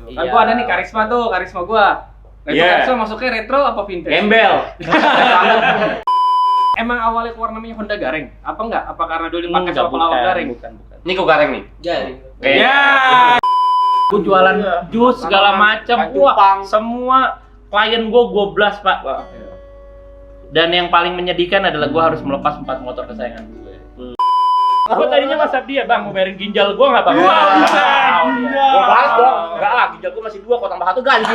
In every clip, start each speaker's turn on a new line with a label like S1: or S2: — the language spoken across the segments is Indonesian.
S1: Kan gua ada nih karisma gua. Karisma masuknya retro apa vintage?
S2: Gembel.
S1: Emang awalnya keluar namanya Honda Gareng? Apa enggak? Apa karena dulu dipakai sama pelawak Gareng?
S3: Bukan.
S2: Ini kok Gareng nih?
S4: Jadi.
S1: Ya.
S3: Gue jualan jus segala macam. Wah, semua klien gue blast, Pak. Dan yang paling menyedihkan adalah gue harus melepas 4 motor kesayangan gue. Gue tadinya WhatsApp dia, Bang, mau bayarin ginjal gue nggak, Bang?
S1: Wah,
S2: Ginjal. Gue balas dong. Enggak lah, ginjal gue masih 2, kok tambah 1 ganti.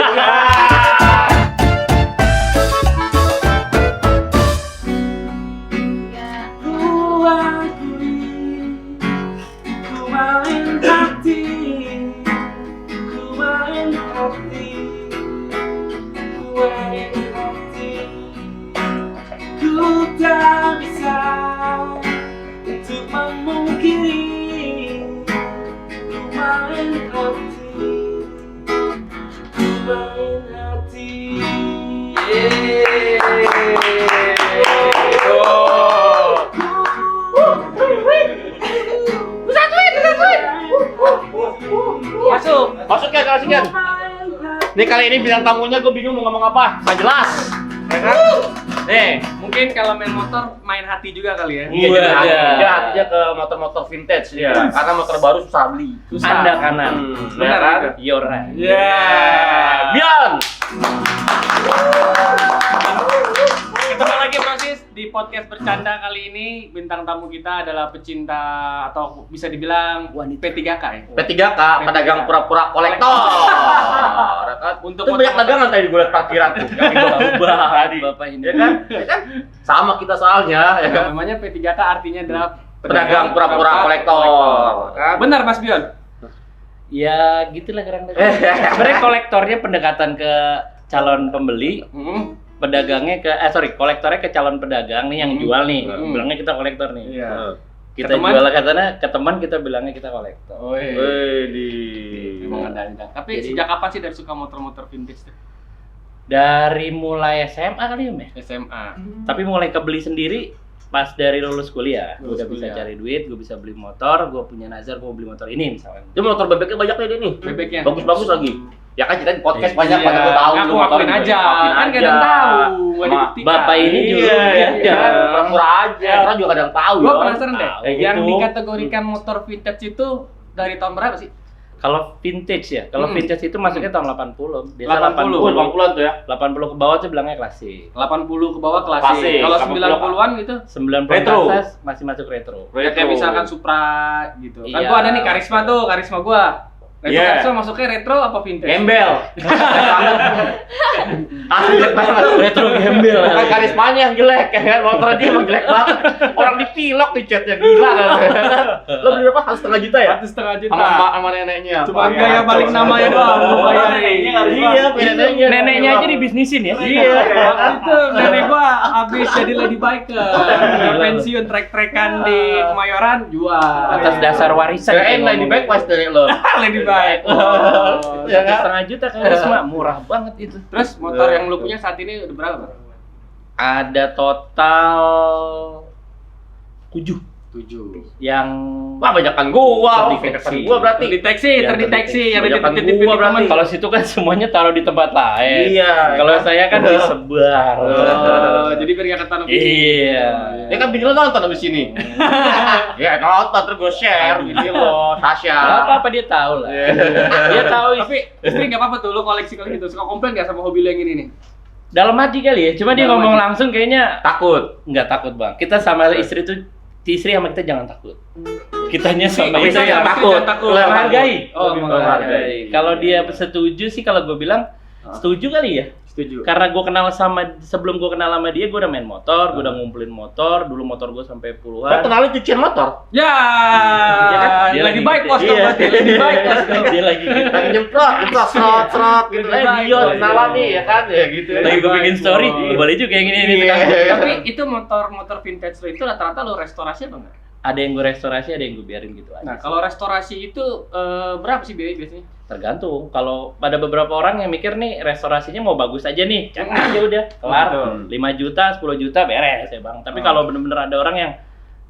S1: Ku tak bisa untuk memungkiri ku main hati.
S2: Masuk ya. Nih kali ini bintang tamunya gue bingung mau ngomong apa. Nggak jelas. Ya kan? Nih,
S1: Mungkin kalau main motor main hati juga kali ya.
S2: iya jadi hatinya ke motor-motor vintage ya. Karena motor baru susah beli.
S3: Anda kanan.
S1: Benar
S2: kan?
S1: kan?
S3: You're right.
S2: Bian.
S1: Ketemu lagi Brosis di podcast bercanda kali ini. Bintang tamu kita adalah pecinta atau bisa dibilang P3K ya.
S2: P3K, pedagang pura-pura kolektor.
S1: Untuk
S2: Itu banyak dagangan tadi gue liat parkiran tuh. Yang tadi.
S3: Bapak ini.
S2: Ya kan? Sama kita soalnya, ya kan?
S1: namanya P3K artinya adalah
S2: Pedagang pura-pura kolektor. Kan?
S1: Benar Mas Bion?
S3: Ya, gitulah kurang-lebih. Sebenarnya kolektornya pendekatan ke calon pembeli, pedagangnya kolektornya ke calon pedagang nih yang jual nih. Bilangnya kita kolektor nih.
S1: Iya.
S3: Kita jual katanya ke teman, kita bilangnya kita kolektor.
S1: Oh iya. Emang ada. Tapi sejak kapan sih dari suka motor-motor vintage tuh?
S3: Dari mulai SMA kali ya, Mes?
S1: SMA.
S3: Tapi mulai kebeli sendiri pas dari lulus kuliah. Gue udah bisa
S1: kuliah.
S3: cari duit, gue bisa beli motor, gue punya nazar, gue beli motor ini misalnya.
S2: Itu motor bebeknya banyak nih dia nih.
S1: Bebeknya.
S2: Bagus-bagus lagi. Ya kan kita di podcast
S3: Iya.
S2: banyak pada gue tahu.
S1: Ngaku
S2: lu motor
S1: ngakuin
S2: juga.
S1: aja.
S2: Ngakuin
S1: Kan
S2: aja.
S1: kadang tahu. Nggak
S2: Sama
S1: dibuktikan.
S3: Bapak ini juga
S2: Iya, pura-pura aja. Orang juga kadang tahu
S1: Gua
S2: ya.
S1: penasaran deh.
S3: Kayak
S1: Yang
S3: gitu.
S1: dikategorikan motor vintage itu dari tahun berapa sih?
S3: Kalau vintage ya, kalau vintage itu masuknya tahun 80. Biasa
S1: 80.
S2: 80-an tuh ya.
S3: 80 ke bawah tuh bilangnya klasik.
S1: 80 ke bawah
S2: Klasik.
S1: klasik. Kalau
S2: 80
S1: 90-an gitu
S3: 90
S2: Retro.
S3: ke atas masih masuk retro.
S1: ya kayak misalkan Supra gitu. Kan
S3: Iya.
S1: gua ada nih karisma gua. Retro
S2: Iya.
S1: karisma masuknya retro apa vintage?
S2: Gembel. Asli jelek banget.
S3: Retro gembel.
S2: Bukan karismanya yang jelek ya kan. Motornya dia emang jelek banget. Orang dipilok di chatnya gila kan. Lo beli berapa? 1,5 juta ya?
S1: 1,5 juta.
S2: Sama neneknya.
S1: Cuma gaya balik namanya doang, mau bayarin.
S2: Iya, neneknya.
S3: Neneknya aja dibisnisin ya.
S2: Iya.
S1: Itu nenek gua habis jadi lady biker, pensiun trek-trekan di Kemayoran jual.
S3: Atas dasar warisan.
S2: Kirain lagi baik pas dari lo.
S1: lady bike.
S2: Ya kan?
S3: 1,5 juta kan Risma, murah banget itu.
S1: Terus motor yang lu punya saat ini udah berapa, Bang?
S3: Ada total 7 yang
S2: Wah, banyakan gua.
S3: Terdeteksi.
S2: Gua berarti.
S1: Terdeteksi yang
S2: Banyakan
S1: dititip-titipin
S2: gua berarti.
S1: teman.
S3: kalau situ kan semuanya taruh di tempat lain.
S2: Iya.
S3: Kalau saya kan disebar.
S1: Jadi biar gak ketahuan.
S3: Iya.
S2: Ya kan bini lo nonton abis ini. Ya nonton terus gue share video lo,
S3: Gak
S2: Tasya.
S3: apa-apa dia tahu lah. Dia tahu
S1: Tapi istri gak apa-apa tuh, lu koleksi kayak gitu. Suka komplain gak sama hobi lu yang ini nih?
S3: dalam hati kali ya. Cuma dia
S1: Dalam
S3: ngomong
S1: hati.
S3: langsung kayaknya
S2: Takut.
S3: nggak takut bang. Kita sama istri tuh, istri sama kita jangan takut. Kitanya sama
S2: Tapi
S3: istri
S2: saya
S3: jangan
S2: takut.
S1: takut.
S3: Menghargai.
S1: Oh,
S3: Menghargai. Kalau dia setuju sih, kalau gue bilang setuju kali ya.
S1: Setuju.
S3: Karena gue kenal sebelum gue kenal sama dia, gue udah main motor, gue udah ngumpulin motor. Dulu motor gue sampai
S2: Kan
S3: puluhan.
S2: kenalin cucian motor.
S1: Ya,
S3: Dia
S1: lagi
S3: lagi
S1: baik
S3: gitu.
S1: pos dong
S3: Iya.
S1: berarti. Lagi baik pos dong.
S3: Dia lagi gitu.
S2: Lagi nyemprot, serot gitu. Dia kenalan nih ya kan ya gitu.
S3: Lagi gue bikin story,
S1: Baik.
S3: boleh juga yang ini
S2: Iya.
S1: Tapi itu motor vintage lo itu rata-rata lo restorasi apa enggak?
S3: Ada yang gue restorasi, ada yang gue biarin gitu aja.
S1: Nah, kalau restorasi itu berapa sih biaya biasanya?
S3: Tergantung. Kalau pada beberapa orang yang mikir nih restorasinya mau bagus aja nih, aja udah kelar.
S1: Betul.
S3: 5 juta, 10 juta beres ya bang. Tapi kalau bener-bener ada orang yang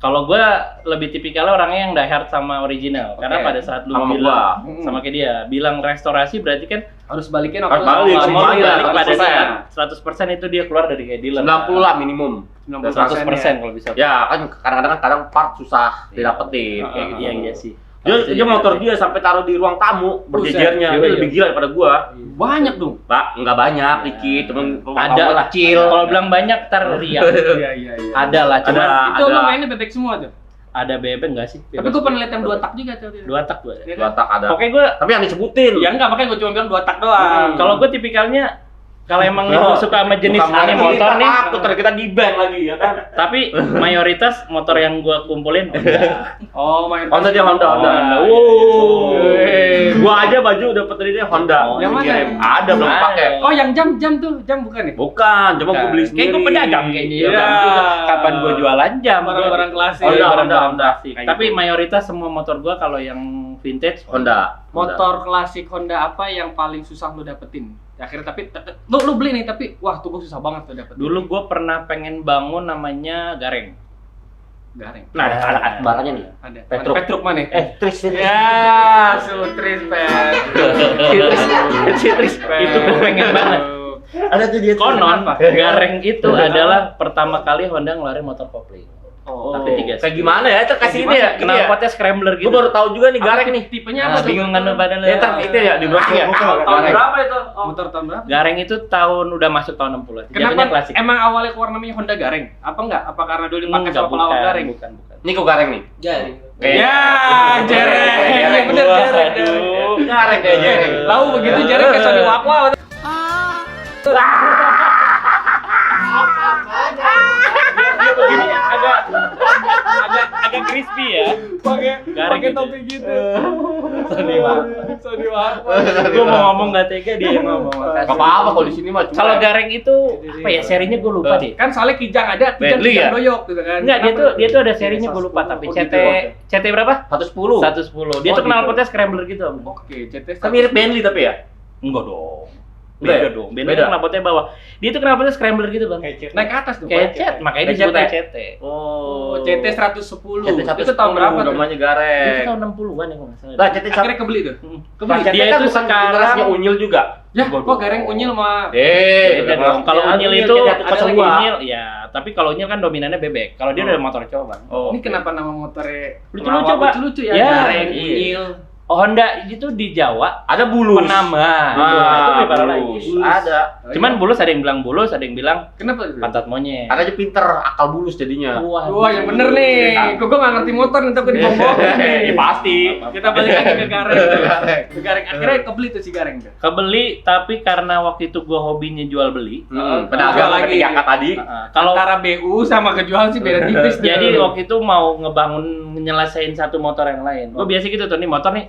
S3: Kalau gue lebih tipikalnya orangnya yang die hard sama original. Karena pada saat lu
S2: Sama
S3: bilang
S2: gua.
S3: sama kayak dia, bilang restorasi berarti kan
S1: Harus balikin
S2: Harus
S1: apa?
S2: balik,
S3: mau
S2: semuanya,
S3: balik pada
S2: 100%.
S3: saat 100% itu dia keluar dari kayak dealer.
S2: 90 lah minimum.
S3: 100% kalau bisa.
S2: Ya kan kadang part susah didapetin kayak gitu.
S3: Iya sih.
S2: Dia motor dia sampai taruh di ruang tamu berjejernya.
S3: Buset.
S2: Dia lebih gila daripada gua.
S1: Banyak dong.
S2: Pak, enggak banyak, dikit, cuman
S3: Ada lah.
S2: kecil.
S3: Kalau bilang banyak ntar riak.
S1: Iya.
S3: Ada lah, cuman
S1: Itu lo mainnya bebek semua tuh.
S3: ada bebek enggak sih?
S1: Tapi gue pernah lihat yang 2 tak juga tuh.
S3: 2 tak gue.
S1: Iya
S2: Dua
S1: kan?
S2: tak ada.
S3: Oke gue,
S2: Tapi yang disebutin.
S1: Ya enggak, makanya gue cuma bilang 2 tak doang.
S3: kalau gue tipikalnya kalau emang lu suka sama jenis ini motor nih,
S2: Takut kita di ban lagi ya kan.
S3: tapi mayoritas motor yang gue kumpulin Honda.
S1: Oh, main
S2: Honda dia Honda.
S3: Oh.
S2: Gua aja baju dapet dari dia Honda.
S1: Yang mana?
S2: Ada belum
S3: Ada.
S2: pakai.
S1: Oh, yang jam tuh, jam bukan nih?
S2: Bukan, cuma gua beli
S3: Kayak
S2: sendiri.
S3: gue pedagang kayaknya ya.
S1: Iya.
S3: Kapan gue jualan jam?
S1: Barang-barang klasik.
S2: Honda,
S3: Barang-barang
S2: Honda.
S3: klasik.
S2: Kayak
S3: Tapi
S2: gitu.
S3: mayoritas semua motor gue kalau yang vintage
S2: Honda.
S1: Motor klasik Honda apa yang paling susah lu dapetin? Akhirnya tapi lu beli nih tapi wah tuh gua susah banget tuh dapetin.
S3: Dulu gue pernah pengen bangun namanya Gareng.
S1: Gareng.
S2: Nah, ada barangnya nih.
S1: Ada.
S2: Petruk.
S1: Petruk mana?
S2: Tris.
S1: Ya, Sutris Pet.
S3: Tris, itu gue pengen banget.
S2: Ada tuh dia.
S3: Konon
S1: Apa?
S3: Gareng itu adalah pertama kali Honda ngeluarin motor kopling.
S1: Oh.
S3: Tapi 3
S2: Kayak gimana ya? Itu kasih ini ya.
S3: Knalpotnya scrambler gitu.
S2: Gua baru tahu juga nih Gareng nih.
S1: Tipenya
S3: Nah,
S1: apa tuh?
S3: bingung kan lu pada lu.
S2: Ya ntar itu ya di browsing ya.
S1: Tahun
S2: Gareng.
S1: berapa itu? Motor tahun berapa?
S3: Gareng itu udah masuk tahun 60-an. Jatuhnya
S1: Kenapa
S3: klasik.
S1: emang awalnya keluar namanya Honda Gareng? Apa enggak? Apa karena dulu dipakai
S3: Enggak,
S1: sama pelawak Gareng?
S3: Bukan.
S2: Ini kok Gareng nih.
S4: Jadi.
S1: Ya, Jereng.
S2: Jereng.
S1: Bener Jereng.
S2: Aduh, Gareng kayak Jereng.
S1: Tahu begitu Jereng kayak Sony Wakwa. Dia begini agak crispy ya.
S3: Gareng
S1: Pakai
S3: gitu.
S1: topi gitu.
S3: Sony Wakwa.
S1: Sony Wakwa.
S3: Gue mau ngomong gak tega dia yang ngomong.
S2: Gak apa-apa kalau di sini mah. cuma-
S3: Kalau Gareng itu apa ya serinya gue lupa deh.
S1: Kan soalnya Kijang ada,
S2: Bentley
S1: Kijang
S2: ya?
S1: doyok gitu kan.
S3: Enggak, dia tuh ada serinya gue lupa tapi
S1: Oh,
S3: CT
S1: gitu.
S3: CT berapa?
S2: 110.
S3: 110. Dia
S1: Oh,
S3: tuh
S1: gitu.
S3: knalpotnya scrambler gitu.
S1: Oke, CT.
S2: Kan mirip Bentley tapi ya.
S3: Enggak dong.
S2: Beda
S3: Beda
S2: ya?
S3: dong. Bentley
S2: Beda.
S3: kan knalpotnya bawah. Dia tuh knalpotnya scrambler gitu, Bang.
S1: Naik ke atas dong.
S3: Kayak CT, makanya
S2: Kayak
S3: disebutnya
S2: CT.
S3: CT.
S1: Oh, CT 110.
S2: CT
S1: Itu tahun berapa tuh?
S2: namanya
S3: Itu
S2: Gareng.
S3: tahun 60-an ya kalau nggak salah.
S2: Lah CT
S1: Akhirnya kebeli tuh.
S2: Nah, CT
S3: Dia
S2: kan
S3: itu
S2: bukan
S3: sekarang
S2: generasinya Unyil juga.
S1: Ya, kok Gareng Unyil mah
S3: beda dong. Kalau Unyil itu
S2: ada
S3: Unyil ya, tapi kalau Unyil kan dominannya bebek. Kalau dia udah motor cowok, Bang.
S2: Oh.
S1: ini kenapa nama motornya
S3: Lucu-lucu,
S1: pelawak
S3: Pak.
S1: lucu-lucu ya?
S3: Ya,
S1: Gareng,
S3: iya.
S1: Unyil.
S3: Honda itu di Jawa
S2: Ada bulus.
S3: penama. itu lebih parah lagi.
S2: bulus. Ada.
S3: Cuman bulus ada yang bilang bulus, ada yang bilang
S1: Kenapa itu?
S3: pantat monyet.
S2: Ada aja pinter akal bulus jadinya.
S1: Wah, yang bener nih. Kok gue nggak ngerti motor nih, tapi dibom-bom nih.
S2: Ya pasti.
S1: Kita balik lagi ke Gareng. Ke Gareng. Akhirnya kebeli tuh si Gareng tuh.
S3: Kebeli tapi karena waktu itu gua hobinya jual beli.
S2: Pedagang
S1: Jual
S2: lagi
S1: lagi.
S2: angkat tadi.
S3: Kalau
S1: Antara BU sama kejual sih beda tipis. tuh.
S3: jadi waktu itu mau ngebangun nyelesain satu motor yang lain. Gua biasa gitu tuh nih motor nih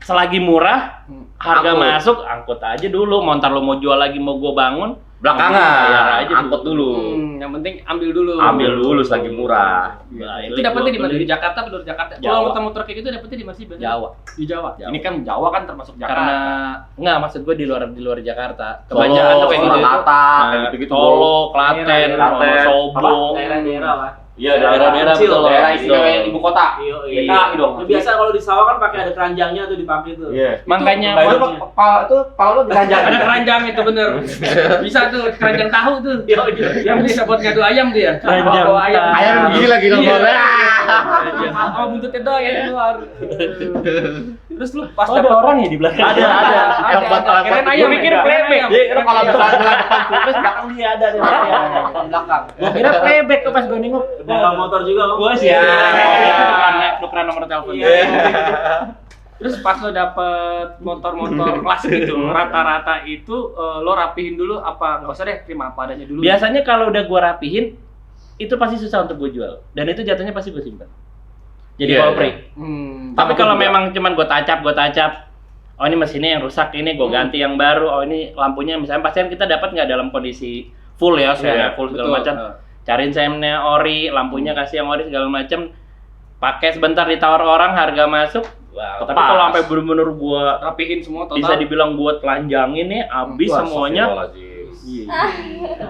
S3: selagi murah harga
S2: Angkut.
S3: masuk angkut aja dulu. Montar lo mau jual lagi mau gua bangun
S2: Belakangan.
S3: bayar aja
S2: Angkut dulu.
S1: Yang penting ambil dulu.
S2: Ambil dulu selagi murah.
S1: Itu dapetnya di mana? Di Jakarta atau di Jakarta?
S3: Jawa.
S1: Kalau motor-motor kayak gitu dapetnya di mana sih? Bang?
S3: Jawa.
S1: Di Jawa.
S3: Jawa.
S1: Ini kan Jawa kan termasuk Jakarta.
S3: Karena enggak maksud gua di luar Jakarta.
S2: Solo,
S3: Kebanyakan tuh kayak gitu.
S2: Surakarta,
S3: Nah,
S2: kayak gitu-gitu.
S3: Solo, Klaten,
S2: Klaten.
S3: Sobo.
S4: Daerah-daerah lah.
S2: Iya,
S3: Daerah-daerah
S2: kecil,
S3: betul.
S2: daerah istimewa
S3: Betul.
S2: ibu kota.
S4: Iya.
S2: DKI dong.
S4: Biasa kalau di sawah kan pakai ada keranjangnya tuh dipakai tuh.
S2: Iya.
S3: Makanya
S2: Itu itu pala lu diranjang.
S1: ada keranjang itu bener. Bisa tuh keranjang tahu tuh. Yang bisa buat ngadu ayam dia.
S3: Keranjang
S1: Bawa ayam.
S3: tahu.
S2: Ayam begini lagi
S1: Iya.
S2: nomornya.
S1: Oh, buntutnya doang yang keluar. Terus lu pas
S3: Oh, ada orang ya di belakang.
S2: Ada. Yang buat alat
S1: Kirain
S2: buat-
S1: ayam,
S2: Gua mikir
S1: kirain
S2: playback.
S1: ayam.
S2: Jadi kalau misalnya depan surface belakang dia ada di belakang.
S3: Gua kira playback tuh pas gua nengok.
S4: Bawa motor juga Om.
S3: Gua sih.
S2: Iya.
S3: Nukeran nomor telepon.
S1: Iya. Terus pas lo dapet motor-motor klasik gitu, rata-rata itu lo rapihin dulu apa nggak usah deh, terima apa adanya dulu.
S3: Biasanya kalau udah gua rapihin itu pasti susah untuk gua jual dan itu jatuhnya pasti gua simpan. Jadi
S2: Iya,
S3: pabrik. Tapi kalau memang cuman gua tacap, oh ini mesinnya yang rusak, ini gua ganti yang baru, oh ini lampunya misalnya pasti kan kita dapat nggak dalam kondisi full ya,
S2: Iya,
S3: full segala
S1: betul.
S3: macam. Cariin semnya ori, lampunya kasih yang ori segala macam. Pakai sebentar ditawar orang, harga masuk. Wow. Tapi
S2: Tepas.
S3: kalau sampai bener-bener gua
S1: Rapihin semua total.
S3: bisa dibilang gua telanjangin nih, habis
S2: Wah,
S3: semuanya.
S2: astagfirullahaladzim.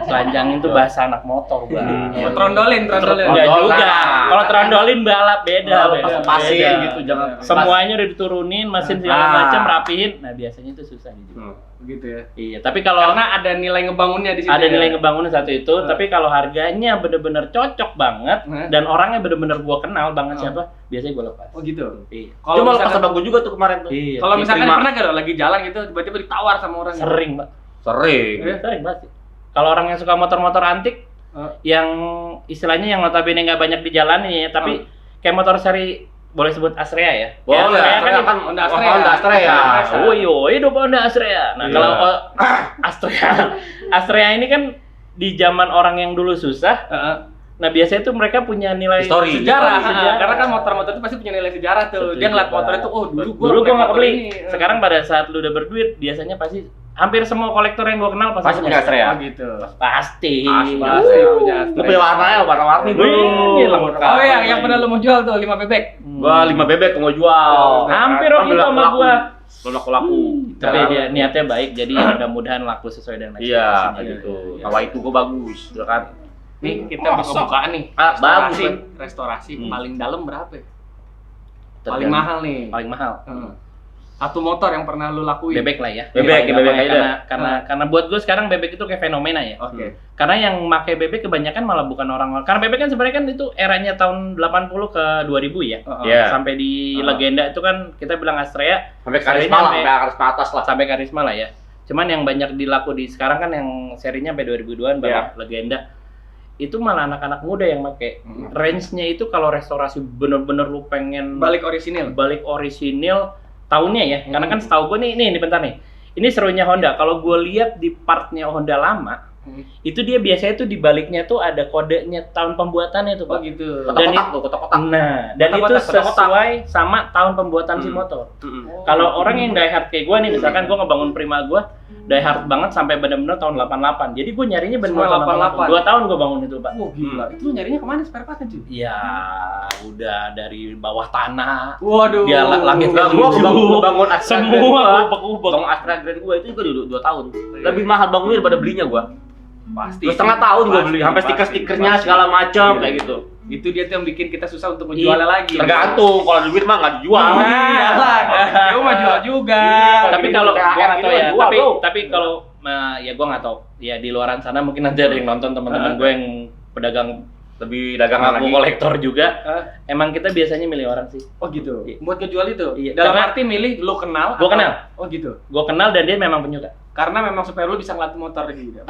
S3: Telanjang itu bahasa anak motor, Bang.
S1: Trondolin.
S3: Enggak juga. Kalau trondolin balap beda.
S2: Pasir gitu, jangan.
S3: Semuanya udah diturunin, mesin segala macam rapihin. Nah, biasanya itu susah gitu.
S1: Begitu ya.
S3: Iya, tapi kalau
S1: Karena ada nilai ngebangunnya di situ.
S3: ada
S1: ya.
S3: nilai ngebangun satu itu, tapi kalau harganya bener-bener cocok banget dan orangnya bener-bener gua kenal banget siapa, biasanya gua lepas.
S1: Oh gitu.
S3: Iya.
S2: Itu malah pas sama gue juga tuh kemarin tuh.
S3: Iya.
S1: Kalau misalkan pernah gak lagi jalan gitu tiba-tiba ditawar sama orang.
S3: Sering, Pak.
S2: Sering.
S3: Sering pasti. Kalau orang yang suka motor-motor antik, yang istilahnya yang notabene nggak banyak di jalan ya, tapi kayak motor seri boleh sebut Astrea ya?
S2: Boleh,
S3: Ya,
S2: Astrea kan
S1: Honda Astrea.
S2: Honda Astrea.
S3: Woi, hidup Honda Astrea. Nah,
S2: Iya.
S3: kalau Astrea ini kan di zaman orang yang dulu susah. Nah, biasanya tuh mereka punya nilai
S2: Histori.
S1: Sejarah. Karena kan motor-motor itu pasti punya nilai sejarah tuh. Dia ngeliat motor itu, oh dulu
S3: gua nggak kebeli.
S1: ini.
S3: Sekarang pada saat lu udah berduit, biasanya pasti hampir semua kolektor yang gua kenal
S2: Pasti punya Astrea.
S1: Oh gitu.
S3: Pasti.
S1: Pasti punya
S2: Lu punya warna-warni bro.
S1: Oh yang pernah lu mau jual tuh 5 bebek.
S2: Gua 5 bebek mau jual.
S3: Hampir waktu itu sama gua.
S2: Laku.
S3: Tapi dia niatnya baik, jadi mudah-mudahan laku sesuai dengan
S2: Iya,
S3: ekspektasinya.
S2: gitu. Tawa itu gua bagus, udah kan.
S1: Nih kita buka-bukaan nih.
S2: Bagus.
S1: Restorasi paling dalam berapa ya? Paling
S3: Tergantung.
S1: mahal nih.
S3: Paling mahal.
S1: Satu motor yang pernah lu lakuin.
S3: Bebek lah ya.
S2: Bebek aja
S3: Karena buat gue sekarang bebek itu kayak fenomena ya.
S1: Oke.
S3: Karena yang pakai bebek kebanyakan malah bukan orang. Karena bebek kan sebenarnya kan itu eranya tahun 80 ke 2000 ya.
S2: Iya.
S3: Sampai di legenda itu kan kita bilang Astrea
S2: Sampai karisma lah, sampai karisma atas lah.
S3: sampai karisma lah ya. Cuman yang banyak dilaku di sekarang kan yang serinya sampai 2002-an banyak legenda. Itu malah anak-anak muda yang pakai. Range-nya itu kalau restorasi bener-bener lu pengen
S1: Balik orisinil.
S3: tahunnya ya. Karena kan setahu gue nih bentar nih. Ini serunya Honda. Kalau gue lihat di partnya Honda lama, itu dia biasanya tuh di baliknya tuh ada kodenya tahun pembuatannya tuh,
S1: Oh
S3: Pak.
S1: gitu.
S2: Kotak-kotak.
S3: Nah, dan itu
S1: Kotak-kotak.
S3: sesuai sama tahun pembuatan si motor. Kalau orang yang diehard kayak gue nih, misalkan gue ngebangun Prima gue, diehard banget sampai benar-benar tahun 88. Jadi gue nyarinya benar
S1: Semua
S3: tahun
S1: 88.
S3: 2 tahun gue bangun itu, Pak.
S1: Oh gila. Itu lu nyarinya kemana spare partnya cuy?
S3: Ya, udah dari bawah tanah.
S1: Waduh.
S3: Dia langit
S2: Enggak, gua bangun Astra
S3: semua
S2: Grand
S3: ubek-ubek.
S2: Bangun Astra Grand gua itu juga 2 tahun. Lebih mahal bangunnya daripada belinya gua.
S1: Pasti.
S2: 2,5 tahun gua beli, sampai
S1: Pasti.
S2: stiker-stikernya segala macam
S1: Iya.
S2: kayak gitu.
S1: Itu dia tuh yang bikin kita susah untuk menjualnya lagi.
S2: Tergantung, kalau duit mah nggak dijual.
S1: Iyalah, dia mah jual juga.
S3: Tapi kalau
S2: THR
S3: gua nggak tahu ya,
S2: jual, bro.
S3: tapi kalau ya gua nggak tahu. Ya di luaran sana mungkin nanti ada yang nonton teman-teman gue yang pedagang
S2: Lebih dagangan
S3: ngaku
S2: lagi.
S3: kolektor juga. Emang kita biasanya milih orang sih.
S1: Oh gitu.
S3: Iya.
S1: Buat ngejual itu.
S3: Iya.
S1: Dalam
S3: Karena-
S1: arti milih lu kenal.
S3: Gua
S1: atau-
S3: kenal.
S1: Oh gitu.
S3: Gue kenal dan dia memang penyuka.
S1: Karena memang supaya lu bisa ngelatih motor gitu.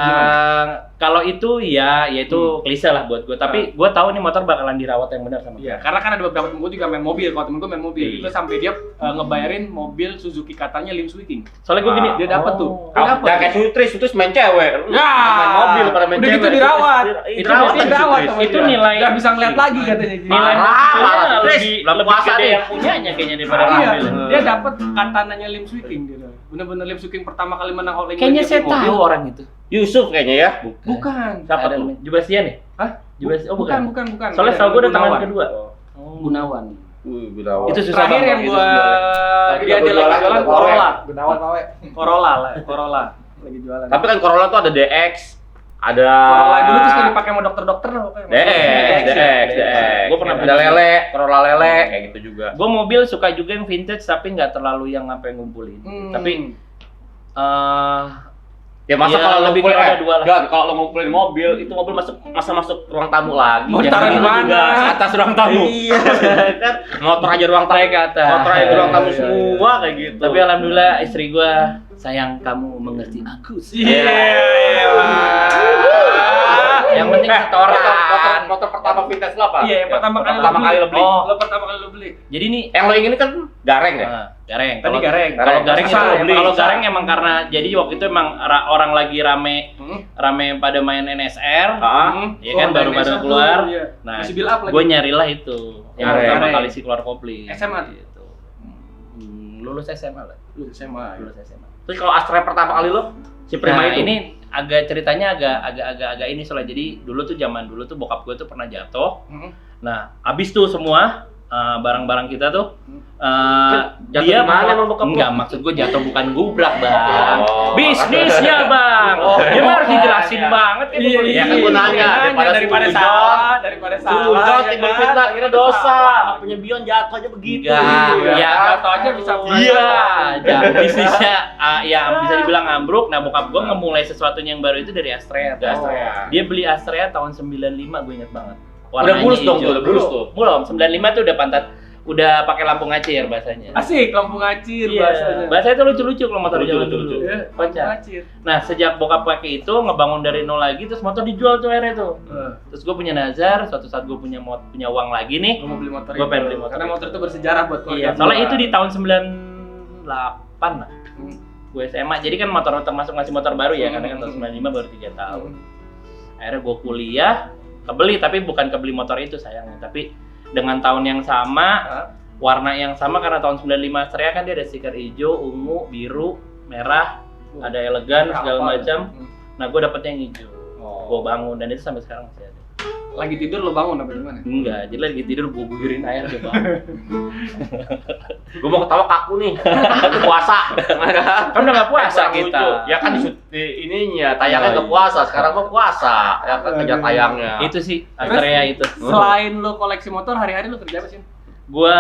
S3: Kalau itu ya itu klise lah buat gue. Tapi gue tahu nih motor bakalan dirawat yang benar sama
S1: Iya,
S3: dia.
S1: karena kan ada beberapa temen gue juga main mobil. Kalau temen gue main mobil,
S3: Iya.
S1: itu sampai dia ngebayarin mobil Suzuki katanya lim sweeping.
S3: Soalnya gue gini,
S1: Dia dapat tuh.
S3: Oh.
S1: Dia dapat.
S2: Jangan kayak Sutris main cewek.
S1: Ya,
S2: Main mobil pada main
S1: udah
S2: cewek.
S1: gitu dirawat.
S3: Itu
S2: Dirawat
S3: berarti
S2: kan
S1: dirawat
S2: Sutris.
S1: sama
S3: Itu
S1: dia.
S3: nilai-
S1: Nggak bisa ngeliat lagi katanya.
S3: nilai
S2: Parah,
S3: mobilnya
S2: parah.
S3: lebih
S2: Belum
S3: lebih
S2: puasa
S3: gede
S2: nih.
S3: yang punyanya kayaknya daripada
S1: Iya,
S3: mobil.
S1: dia dapat katananya lim sweeping dia. Bener-bener lim sweeping pertama kali menang All England.
S3: Kayaknya
S1: dia
S3: saya
S1: punya mobil.
S3: tahu orang itu.
S2: Yusuf kayaknya ya.
S1: Bukan.
S2: Siapa
S3: Ada
S2: tuh?
S3: namanya. Jubastian nih?
S1: Hah?
S3: Oh bukan.
S1: Bukan.
S3: Soalnya setahu gue udah tangan
S1: Gunawan.
S3: kedua.
S1: Gunawan.
S2: Gunawan.
S3: Itu susah
S1: Terakhir
S3: banget.
S1: yang gua
S2: Tapi
S1: dia
S2: nggak
S1: lagi
S2: jualan,
S1: jualan
S2: nggak
S1: Corolla.
S5: Gunawan Mawe.
S1: Corolla lagi jualan.
S2: Tapi kan Corolla tuh ada DX, ada
S1: Corolla dulu tuh sekali dipakai sama dokter-dokter lah pokoknya.
S2: DX.
S3: Gua pernah
S2: ada lele, Corolla lele kayak gitu juga.
S3: Gue mobil suka juga yang vintage tapi nggak terlalu yang apa yang ngumpulin. Tapi
S2: Ya masa
S3: Iya,
S2: kalau lo
S3: lebih
S2: ngumpulin
S3: kurang ada dua lah.
S2: enggak, kalau lo ngumpulin mobil, itu mobil masuk ruang tamu lagi.
S1: Mau
S2: Jangan
S1: taruh di
S2: gitu
S1: mana?
S2: juga.
S3: atas ruang tamu.
S2: Iya, kan motor aja ruang tamu.
S3: Naik ke atas.
S2: Motor aja ruang tamu
S1: Iya, iya,
S2: semua kayak gitu.
S3: Tapi alhamdulillah istri gue sayang kamu mengerti aku sih. Yang penting setoran.
S2: motor pertama vintage lo apa?
S1: Iya, yang pertama kali
S2: lo beli.
S3: Oh.
S1: Lo pertama kali lo beli.
S3: Jadi nih
S2: Yang lo ingin kan gareng ya?
S3: gareng.
S1: Tadi
S3: Kalau-
S1: gareng.
S3: Kalau gareng
S1: Susah,
S3: itu
S1: yang paling
S3: kalau
S1: susah.
S3: gareng emang karena jadi waktu itu emang orang lagi rame pada main NSR. Ya kan baru pada keluar. Nah,
S1: Masih build up lagi.
S3: gue nyarilah itu. Yang
S2: Gareng.
S3: pertama kali sih keluar kopling.
S1: SMA.
S3: gitu. Lulus SMA lah.
S1: Lu SMA.
S3: Lulus SMA.
S2: Terus kalau Astra pertama kali lo si Prima
S3: Nah,
S2: itu.
S3: ini agak ceritanya agak ini soalnya. Jadi dulu tuh zaman dulu tuh bokap gue tuh pernah jatuh. Nah, abis tuh semua barang-barang kita tuh
S2: Jatuh
S3: dia
S2: di mana emang bokap lu?
S3: enggak, maksud gue jatuh bukan gubrak, Bang.
S2: Oh.
S3: Bisnisnya, Bang. Dia mah harus dijelasin banget kan.
S2: Ya kan gua nanya,
S1: daripada salah, daripada salah.
S2: Sudah timbul
S1: kan?
S2: fitnah, kira dosa.
S1: Salah.
S2: Punya Bion jatuh aja begitu.
S3: Enggak,
S1: Ya,
S3: ya.
S1: atau aja bisa
S3: Iya, bisnisnya ya bisa dibilang ambruk. Nah, bokap gue ngemulai sesuatunya yang baru itu dari Astrea. Dia beli Astrea tahun 95, gue inget banget.
S2: Udah bulus dong,
S3: hijau.
S2: udah bulus tuh.
S3: Belum, 95 tuh udah pantat, udah pakai lampu ngacir bahasanya.
S1: Asik, lampu ngacir
S3: Iya,
S1: bahasanya.
S3: bahasanya itu lucu-lucu kalau motor
S2: Lucu,
S3: jalan
S2: lucu,
S3: dulu.
S2: lucu.
S1: Iya, lampu
S3: Kocak.
S1: ngacir.
S3: Nah, sejak bokap pakai itu ngebangun dari nol lagi, terus motor dijual tuh akhirnya tuh. Terus gue punya Nazar, suatu saat gue punya uang lagi nih.
S1: Lu mau beli motor
S3: Gua
S1: itu.
S3: pengen beli motor
S1: Karena
S3: itu.
S1: motor itu bersejarah buat keluarga.
S3: Iya, soalnya
S1: gua.
S3: itu di tahun 98 lah. Gue SMA, jadi kan motor termasuk masih motor baru ya, karena kan tahun 95 baru 3 tahun. Akhirnya gue kuliah, kebeli, tapi bukan kebeli motor itu sayangnya, tapi dengan tahun yang sama, warna yang sama, karena tahun 95 Astrea kan dia ada stiker hijau, ungu, biru, merah, ada elegan segala macam. Nah, gue dapetnya yang hijau. Gue bangun dan itu sampai sekarang masih ada.
S1: Lagi tidur lo bangun apa gimana?
S3: Enggak, jadi lagi tidur gue gugurin air dia bangun.
S2: Gue mau ketawa kaku nih. Itu puasa.
S3: Kan udah nggak puasa kita.
S2: Lucu. Ya kan di ininya tayangnya ke puasa. Sekarang mau puasa. Ya kan kejar tayangnya.
S3: Itu sih Astrea itu.
S1: Selain lo koleksi motor, hari-hari lo kerja apa sih?
S3: Gua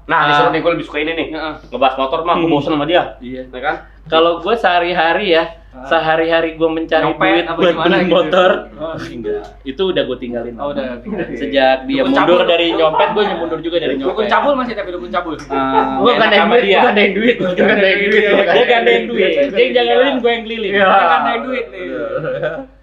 S2: Nah, disuruh nih gue lebih suka ini nih. Ngebahas motor mah, gue bosan sama dia.
S3: Iya.
S2: Ya kan?
S3: Kalau gue sehari-hari ya, sehari-hari gue mencari
S1: Nyopet
S3: duit
S1: apa
S3: buat
S1: gimana
S3: beli
S1: gitu?
S3: motor.
S1: Oh,
S3: Enggak, itu udah gue tinggalin.
S1: Oh, udah tinggalin.
S3: Sejak dia
S1: Dukun
S3: mundur
S1: cabul.
S3: dari nyopet, gue mundur juga dari
S1: Dukun
S3: nyopet.
S1: cabul masih tapi dukun cabul.
S3: Gue gandain duit, gue gandain duit, dia gandain duit. Dia yang jagain, gue yang keliling.
S1: Dia gandain duit nih.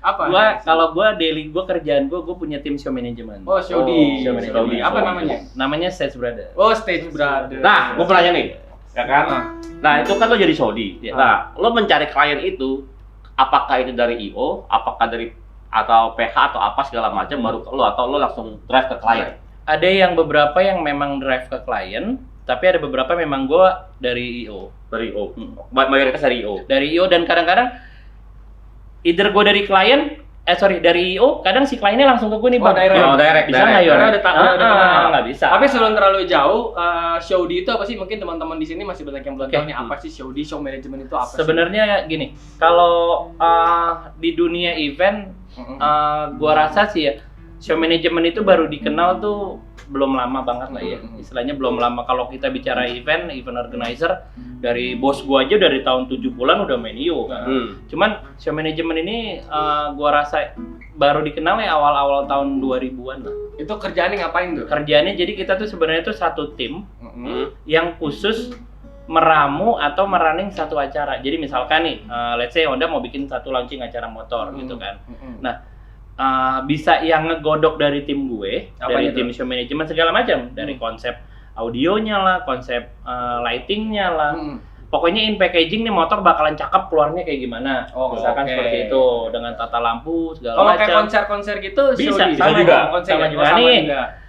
S1: Apa?
S3: Kalau gue daily, gue kerjaan gue punya tim show management.
S1: Oh, Showdi.
S3: Show management.
S1: Apa namanya?
S3: Namanya Stage Brother.
S1: Oh, Stage Brother.
S2: Nah, gue pernah nanya nih. Ya kan? Nah, itu kan lo jadi Saudi.
S3: Iya.
S2: Nah, lo mencari klien itu apakah itu dari IO, apakah dari atau PH atau apa segala macam baru ke lo, atau lo langsung drive ke klien?
S3: Ada yang beberapa yang memang drive ke klien, tapi ada beberapa memang gue dari IO.
S2: Dari IO. Mayoritas dari IO.
S3: Dari IO, dan kadang-kadang either gue dari klien, dari IO, kadang si kliennya langsung ke gue nih,
S1: Oh,
S3: Bang.
S1: direct.
S2: Oh, direct.
S3: Bisa nggak, Yon?
S1: Karena udah kenal.
S3: Nggak bisa.
S1: Tapi sebelum terlalu jauh, Showdi itu apa sih? Mungkin teman-teman di sini masih banyak yang belum tahu nih apa sih Showdi, show management itu apa sih?
S3: Sebenarnya gini, kalau di dunia event, gua rasa sih ya, show management itu baru dikenal tuh belum lama banget lah ya. Istilahnya belum lama. Kalau kita bicara event organizer, dari bos gua aja dari tahun 70-an udah main IO kan. Cuman show management ini gua rasa baru dikenal ya awal-awal tahun 2000-an lah.
S1: Itu kerjaannya ngapain tuh?
S3: Kerjaannya jadi kita tuh sebenarnya tuh satu tim yang khusus meramu atau merunning satu acara. Jadi misalkan nih, let's say Honda mau bikin satu launching acara motor gitu kan. Nah, bisa yang ngegodok dari tim gue, dari tim show management segala macam, dari konsep audionya lah, konsep lightingnya lah. Pokoknya in packaging nih motor bakalan cakep keluarnya kayak gimana. Misalkan seperti itu dengan tata lampu segala macam.
S1: Kalau kayak konser-konser gitu,
S3: bisa
S1: sama
S3: juga.
S1: Konser
S3: Sama juga nih.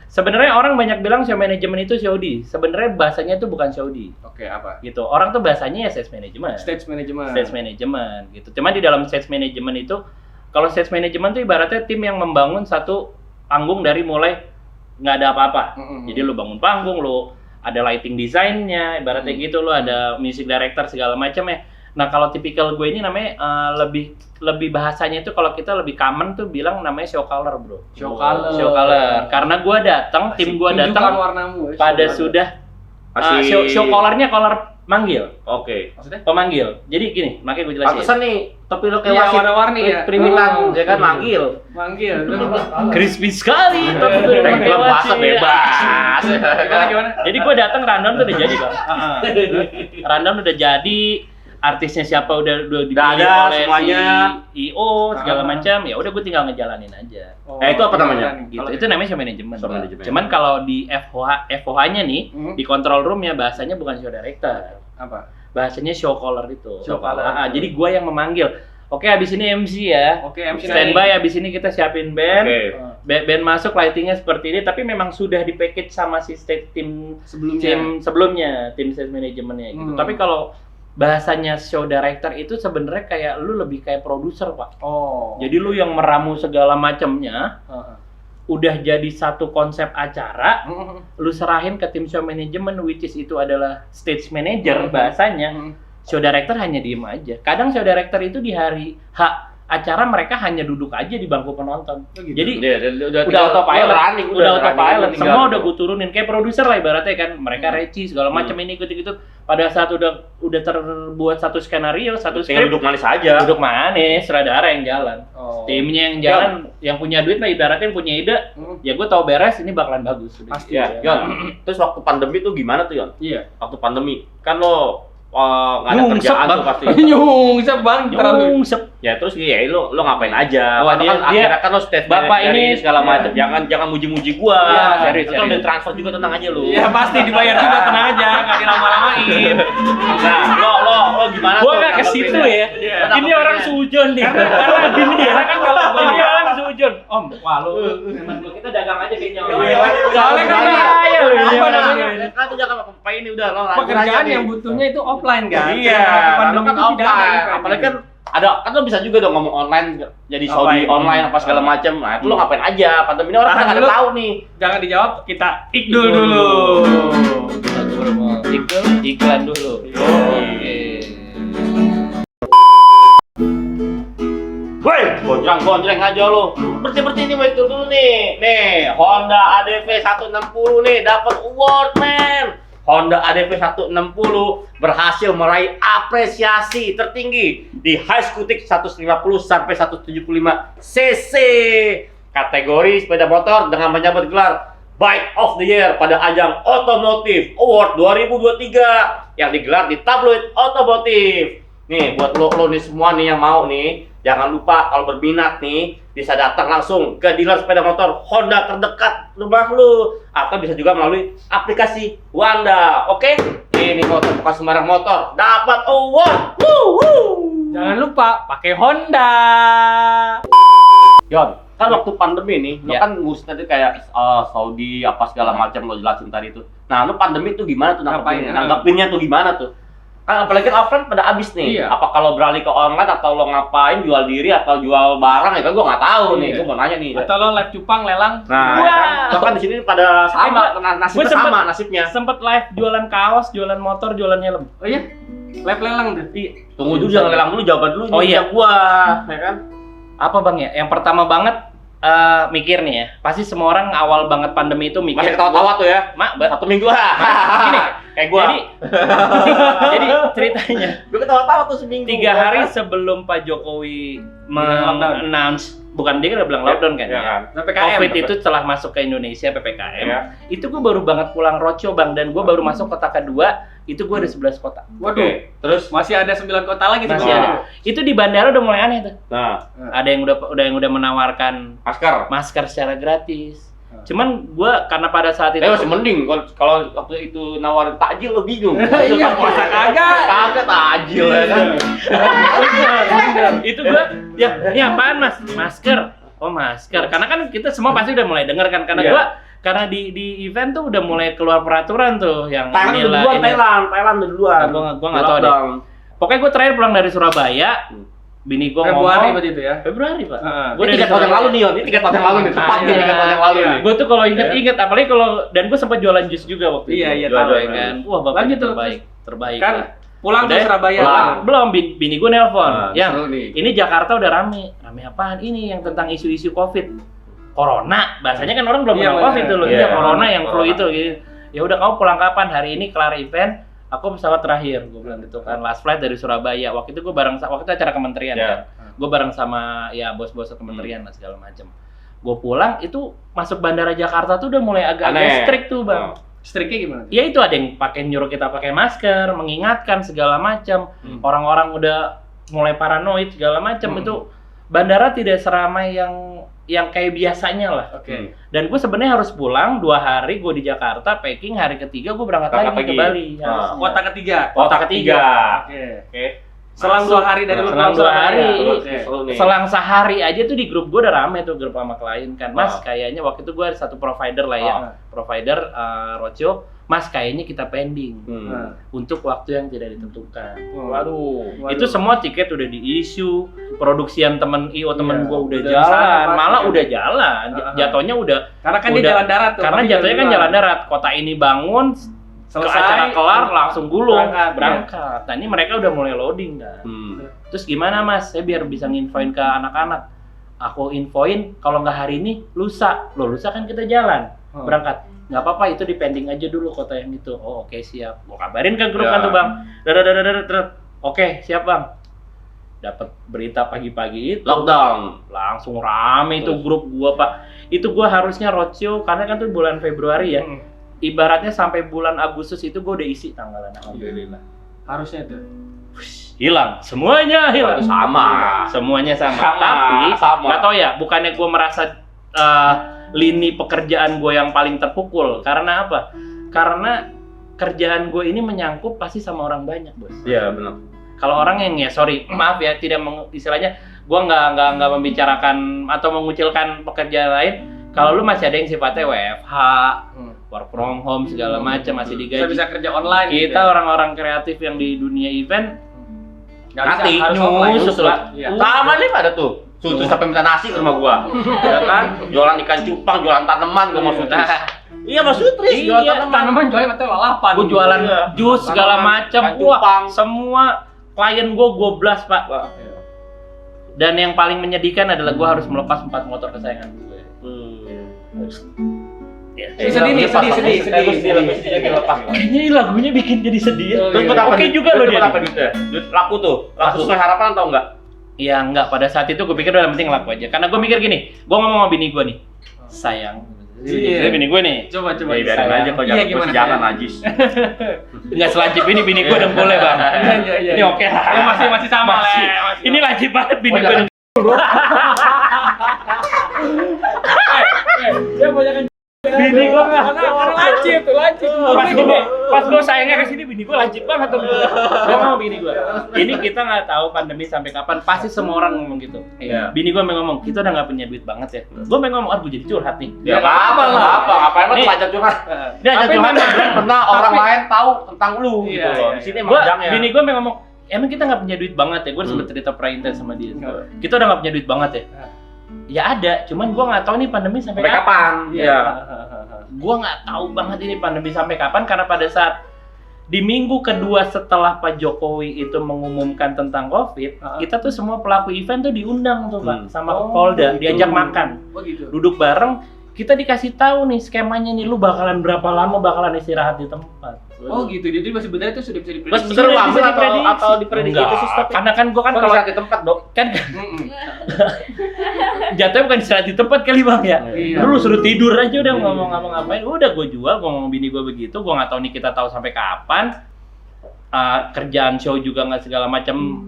S3: Sebenarnya orang banyak bilang show management itu Showdi. Sebenarnya bahasanya itu bukan Showdi.
S1: Oke, apa?
S3: Gitu. Orang tuh bahasanya ya stage management.
S1: Stage management.
S3: Stage management gitu. Cuma di dalam stage management itu, kalau stage management tuh ibaratnya tim yang membangun satu panggung dari mulai nggak ada apa-apa. Jadi lu bangun panggung, lu ada lighting desainnya, ibaratnya gitu, lu ada music director segala macam ya. Nah, kalau tipikal gue ini namanya lebih bahasanya itu kalau kita lebih common tuh bilang namanya show color, bro.
S1: Show color.
S3: Show color. Karena gue datang, tim gue datang
S1: warnamu.
S3: pada sudah show colornya color manggil.
S2: Oke.
S1: Maksudnya?
S3: Pemanggil. Jadi gini, makanya gue jelasin.
S2: Pantesan nih, tapi lo kayak
S1: Iya,
S2: wasit.
S1: warna-warni ya.
S2: Primitan, ya kan manggil.
S1: Manggil.
S3: Crispy sekali.
S2: Belum puasa bebas.
S1: Gimana?
S3: Jadi gue datang, rundown tuh udah jadi, Bang. Rundown udah jadi, artisnya siapa udah dipilih
S2: ada
S3: oleh
S2: semuanya.
S3: si IO segala macam. Ya udah gue tinggal ngejalanin aja.
S2: Itu apa namanya?
S3: Gitu. Itu namanya show management.
S2: Show
S3: Bang.
S2: management.
S3: Cuman kalau di FOH-nya nih, di control room-nya bahasanya bukan show director.
S1: Apa?
S3: Bahasanya show caller itu.
S1: Show caller.
S3: Jadi gue yang memanggil. Oke, abis ini MC ya.
S1: Oke, MC
S3: Standby, abis ini kita siapin band.
S2: Oke.
S3: Band masuk, lightingnya seperti ini, tapi memang sudah di package sama si stage tim sebelumnya, tim stage manajemennya gitu. Tapi kalau bahasanya show director itu sebenarnya kayak lu lebih kayak produser, Pak.
S1: Oh.
S3: Jadi lu yang meramu segala macamnya. udah jadi satu konsep acara, lu serahin ke tim show management, which is itu adalah stage manager bahasanya. Show director hanya diem aja. Kadang show director itu di hari H acara mereka hanya duduk aja di bangku penonton.
S1: Oh, gitu.
S3: Jadi
S2: udah
S3: udah autopilot, udah autopilot.
S2: running,
S3: Semua udah gue turunin kayak produser lah ibaratnya kan. Mereka reci segala macam ini gitu-gitu. Pada saat udah terbuat satu skenario, satu skrip,
S2: duduk manis aja.
S3: duduk manis, sutradara yang jalan. Timnya yang jalan, yang punya duit lah ibaratnya yang punya ide. Ya gue tahu beres ini bakalan bagus.
S1: Pasti
S2: Ya, Yon. Terus waktu pandemi tuh gimana tuh, Yon?
S1: Iya.
S2: Waktu pandemi kan lo nggak ada kerjaan tuh pasti.
S1: Nyungsep bang, terlalu.
S3: Nyungsep.
S2: Ya terus ya lo ngapain aja?
S3: Wah,
S2: Kan akhirnya kan lo state
S3: Bapak
S2: dari
S3: ini-
S2: segala macam. Jangan muji-muji gua.
S1: Iya,
S3: serius,
S2: Kalau
S3: serius.
S2: udah transfer juga tenang aja lo.
S1: Iya pasti dibayar juga, tenang aja, nggak dilama-lamain.
S2: Nah, lo gimana
S3: Gua
S2: tuh?
S3: nggak ke
S2: tanggepinnya?
S3: situ ya.
S1: Iya.
S3: Ini orang sujon nih. Karena gini ya.
S1: Karena kan kalau gua-
S3: Ini orang sujon. Om, wah lu teman gua kita dagang aja kayaknya.
S1: Soalnya kan
S3: ya lu.
S1: apa namanya?
S2: Kan tuh jangan apa ini udah lo
S1: Pekerjaan yang butuhnya itu offline kan.
S2: Iya,
S1: Pandemi
S2: lo kan
S1: itu tidak ada
S2: offline.
S1: offline.
S2: Apalagi kan kan lo bisa juga dong ngomong online jadi Saudi
S1: Offline.
S2: online apa segala macam. Nah, itu lo ngapain aja? Pandemi ini orang
S1: Tahan
S2: kan nggak
S1: dulu.
S2: tahu nih.
S1: Jangan dijawab, kita ikdul dulu.
S3: Iklan dulu. Oke.
S2: Woi, gonjreng aja lo. Bersih-bersih ini mau itu dulu nih. Nih, Honda ADV 160 nih dapat award, man. Honda ADV 160 berhasil meraih apresiasi tertinggi di High Scutic 150 sampai 175 cc kategori sepeda motor dengan menyambut gelar Bike of the Year pada ajang Automotive Award 2023 yang digelar di tabloid otomotif. Nih, buat lo nih semua nih yang mau nih, jangan lupa kalau berminat nih, bisa datang langsung ke dealer sepeda motor Honda terdekat rumah lu, atau bisa juga melalui aplikasi Wanda. Oke? Ini motor bukan sembarang motor, dapat award.
S1: Jangan lupa pakai Honda.
S2: Yon, kan waktu pandemi nih, lo
S3: Ya.
S2: kan ngurus tadi kayak Saudi apa segala macam lo jelasin tadi itu. Nah, lo pandemi tuh gimana tuh nanggepinnya?
S1: Ngapain?
S2: Nanggepinnya tuh gimana tuh? Kan apalagi kan offline pada habis nih.
S1: Iya.
S2: Apa kalau beralih ke online atau lo ngapain jual diri atau jual barang ya kan gua nggak tahu nih.
S1: Iya.
S2: Gua mau nanya nih.
S1: Atau lo live cupang lelang.
S2: Nah,
S3: Wah.
S2: ya kan, lo kan di sini pada sama, nasibnya
S3: sempet-
S2: sama nasibnya.
S3: Sempet live jualan kaos, jualan motor, jualan helm.
S1: Oh iya? Live lelang deh.
S2: Tunggu dulu jangan lelang dulu, jawaban dulu.
S3: Oh
S2: nih,
S3: iya.
S2: yang gua, ya kan?
S3: Apa bang ya? Yang pertama banget mikir nih ya. Pasti semua orang awal banget pandemi itu mikir.
S2: Masih ketawa-tawa tuh ya.
S3: Mak,
S2: 1 minggu lah.
S3: Gini,
S2: Kayak gua.
S3: Jadi ceritanya
S2: Gua ketawa-tawa tuh seminggu.
S3: 3 hari sebelum Pak Jokowi announce, bukan dia kan udah bilang lockdown kan
S2: Iya
S3: ya.
S2: kan?
S1: PPKM.
S3: Covid itu telah masuk ke Indonesia PPKM.
S2: Iya.
S3: Itu gue baru banget pulang roadshow bang, dan gue baru masuk kota kedua. Itu gue ada 11 kota.
S1: Waduh.
S2: Oke, terus
S1: Masih ada 9 kota lagi
S3: Masih
S1: sebenarnya.
S3: ada. Itu di bandara udah mulai aneh tuh.
S2: nah,
S3: Ada yang udah menawarkan
S2: masker.
S3: masker secara gratis. Cuman gue karena pada saat itu
S2: Masih mending kalau waktu itu nawarin takjil lo bingung.
S1: Iya, puasa kagak.
S2: Kagak takjil ya kan.
S3: itu gue ya ini apaan mas? Masker. Oh masker. Karena kan kita semua pasti udah mulai denger kan. Karena
S2: Iya.
S3: gue karena di event tuh udah mulai keluar peraturan tuh yang
S2: Thailand
S3: inilah
S2: duluan,
S3: ini.
S2: Thailand duluan.
S3: Gua nggak tahu deh. Pokoknya gue terakhir pulang dari Surabaya. Bini gue
S1: Februari
S3: ngomong.
S1: berarti itu ya.
S3: Februari pak.
S1: Heeh.
S3: Gua
S2: Ini
S3: dari
S2: 3 tahun yang lalu nih, Yon. Ini 3 tahun yang lalu nih. Tepat nih 3 tahun yang lalu nih.
S3: Gue tuh kalau inget-inget, apalagi kalau dan gue sempat jualan jus juga waktu itu.
S1: Iya, iya,
S3: Jualan,
S1: tahu,
S3: ya kan. Wah bapak
S1: Lanjut tuh,
S3: terbaik
S1: Kan
S3: lah.
S1: pulang
S3: Udah
S1: ke
S3: ya?
S1: Surabaya.
S2: Pulang.
S3: Belum, bini gue nelpon.
S2: Nah,
S3: Yang
S2: seru nih.
S3: ini Jakarta udah rame. Rame apaan? Ini yang tentang isu-isu Covid. Corona. Bahasanya kan orang belum
S1: Iya,
S3: kenal Covid
S1: iya.
S3: tuh loh.
S2: Iya,
S3: Iya, corona yang flu
S2: corona.
S3: itu gitu. Ya udah kamu pulang kapan? Hari ini kelar event. Aku pesawat terakhir, gue bilang gitu kan, last flight dari Surabaya. Waktu itu gue waktu itu acara kementerian
S2: Iya.
S3: kan, gue bareng sama ya bos-bos kementerian lah segala macem. Gue pulang itu masuk bandara Jakarta tuh udah mulai agak
S2: Aneh.
S3: strict tuh bang.
S2: Oh.
S1: Striknya gimana?
S3: Ya itu ada yang nyuruh kita pakai masker, mengingatkan segala macam. Orang-orang udah mulai paranoid segala macam. Itu bandara tidak seramai yang kayak biasanya lah.
S1: Oke.
S3: Dan gue sebenarnya harus pulang 2 hari, gue di Jakarta, packing, hari ketiga gue berangkat
S2: Berangkat
S3: lagi ke
S2: lagi.
S3: Bali.
S2: Ah.
S3: harusnya.
S1: Kota ketiga.
S3: Kota ketiga.
S1: Oke.
S2: Oke.
S1: Selang 2 hari dari lu
S3: Selang
S1: pulang
S3: 2 hari.
S1: Surabaya. Oke.
S2: Seru nih.
S3: Selang sehari aja tuh di grup gue udah rame tuh, grup sama klien kan. Mas,
S2: Ah.
S3: kayaknya waktu itu gue ada satu provider lah ya.
S1: Ah.
S3: Provider roadshow. Mas kayaknya kita pending untuk waktu yang tidak ditentukan.
S2: Waduh.
S3: Itu semua tiket udah di-issue, produksian temen temen gua udah
S1: udah
S3: jalan,
S1: di sana, Pak.
S3: malah udah jalan. Jatuhnya udah
S1: Karena kan dia jalan darat tuh.
S3: karena
S1: pasti
S3: jatuhnya kan
S1: duluan.
S3: jalan darat. Kota ini bangun, ke
S1: Selesai,
S3: acara kelar langsung gulung
S1: berangkat.
S3: Nah, ini mereka udah mulai loading kan. Terus gimana Mas? Saya biar bisa nginfoin ke anak-anak. Aku infoin kalau nggak hari ini, lusa. Loh, lusa kan kita jalan berangkat. Nggak apa-apa, itu di pending aja dulu kota yang itu. Oh, oke, siap. Gua kabarin ke grup kan tuh, Bang. Oke, siap, Bang. Dapat berita pagi-pagi itu
S2: Lockdown.
S3: langsung rame itu grup gua, Pak. Itu gua harusnya roadshow karena kan tuh bulan Februari ya. Ibaratnya sampai bulan Agustus itu gua udah isi tanggalan, alhamdulillah.
S1: Harusnya tuh.
S3: Hilang, semuanya hilang. Semuanya sama. Tapi nggak tahu ya, bukannya gue merasa lini pekerjaan gue yang paling terpukul. Karena apa? Karena kerjaan gue ini menyangkut pasti sama orang banyak, bos.
S2: Iya, benar.
S3: Kalau orang yang maaf ya, tidak istilahnya gue nggak membicarakan atau mengucilkan pekerjaan lain. Kalau lu masih ada yang sifatnya WFH, work from home segala macam masih digaji.
S1: Bisa kerja online.
S3: Kita orang-orang kreatif yang di dunia event
S2: Nasi,
S3: nyusuk lah.
S2: Sama nih pada tuh. Sultus sampai minta nasi ke rumah gua. Ya kan? Jualan ikan cupang, jualan tanaman gua mau sultus. Iya, Mas Sutris, jualan
S1: tanaman jualan atau lalapan.
S3: Gua jualan jus segala macam. Wah,
S2: cupang.
S3: semua klien gua blast, Pak. Dan yang paling menyedihkan adalah gua harus melepas 4 motor kesayangan gue.
S1: Sedih.
S3: Ini lagunya bikin jadi sedih.
S2: Terus buat apa?
S3: Oke juga loh dia.
S2: Apa duitnya? Duit laku tuh. Laku sesuai harapan atau enggak?
S3: Ya enggak, pada saat itu gue pikir udah penting laku aja. Karena gue mikir gini, gue ngomong sama bini gue nih. Sayang. Ini bini gue nih.
S1: Coba.
S2: Ya biarin aja kalau jangan najis.
S3: Enggak selancip ini bini gue dengkulnya, Bang.
S1: Iya.
S3: Ini oke lah.
S1: Masih sama lah.
S3: Ini lancip banget bini gue.
S1: Dia banyak
S3: Bini gue nggak
S1: lancip.
S3: Pas gue sayangnya ke sini bini gue lancip banget tuh. Gue mau bini gue. Ini kita nggak tahu pandemi sampai kapan. Pasti semua orang ngomong gitu.
S2: Iya.
S3: Bini gue ngomong, kita udah nggak punya duit banget ya. Gue ngomong, gue jadi curhat nih.
S2: Ya apa? Ngapain lo belajar curhat?
S3: Dia aja curhat.
S2: Pernah orang lain tahu tentang lu gitu loh. Di sini
S3: Gua,
S2: emang
S3: bini gue ngomong, emang kita nggak punya duit banget ya. Gue sempet cerita pernah intens sama dia. Kita udah nggak punya duit banget ya. Ya ada, cuman gue nggak tahu nih pandemi sampai kapan.
S2: Iya.
S3: Gue nggak tahu banget ini pandemi sampai kapan karena pada saat di minggu kedua setelah Pak Jokowi itu mengumumkan tentang COVID, kita tuh semua pelaku event tuh diundang tuh Pak sama Polda, diajak makan, duduk bareng, kita dikasih tahu nih skemanya nih, lu bakalan berapa lama bakalan istirahat di tempat.
S1: Oh gitu, jadi masih benar itu sudah bisa diprediksi.
S2: Mas bener lama atau diprediksi itu sistem?
S3: Karena kan gue kan
S2: kalau istirahat di tempat dok,
S3: kan jatuhnya bukan istirahat di tempat kali Bang ya.
S1: Iya.
S3: Lu suruh tidur aja udah ngomong ngapa-ngapain. Udah gue jual, gue ngomong bini gue begitu. Gue nggak tahu nih kita tahu sampai kapan. Kerjaan show juga nggak segala macam.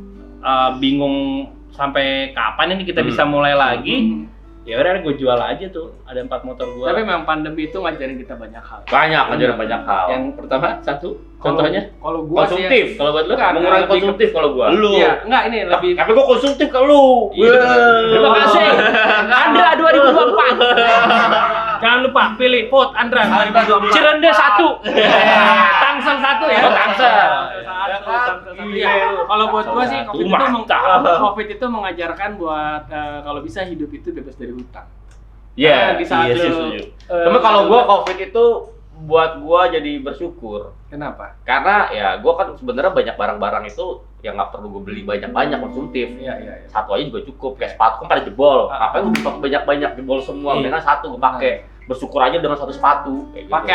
S3: Bingung sampai kapan ini kita bisa mulai lagi. Ya udah gue jual aja tuh. Ada 4 motor gue.
S1: Tapi memang pandemi itu ngajarin kita banyak hal.
S2: banyak hal.
S3: Yang pertama satu, contohnya
S1: kalau gua
S2: konsumtif.
S1: sih
S2: Kalau buat lu
S1: Bukan,
S2: mengurangi
S1: lebih ke-
S2: konsumtif kalau gua.
S3: lu.
S1: Iya, enggak ini lebih
S2: Tapi gua konsumtif ke lu.
S3: Terima kasih. Andra 2024.
S1: jangan lupa pilih vote Andra 2024.
S3: Cirende 1.
S1: Tangsel 1 ya.
S3: Oh, Tangsel.
S1: Iya. Kalau buat gua sih
S3: Satu.
S1: COVID itu mengajarkan buat kalau bisa hidup itu bebas dari hutang.
S2: Iya,
S1: Di saat
S3: iya sih,
S1: lu,
S3: setuju.
S2: Cuma kalau gua COVID itu buat gua jadi bersyukur.
S1: Kenapa?
S2: Karena ya gua kan sebenarnya banyak barang-barang itu yang nggak perlu gua beli banyak-banyak konsumtif.
S1: Iya.
S2: Satu aja juga cukup. Kayak sepatu kan pada jebol. Ngapain gua pakai banyak-banyak jebol semua?
S3: Iya.
S2: Dengan satu gua pakai. Bersyukur aja dengan satu sepatu. Kayak gitu.
S1: Pakai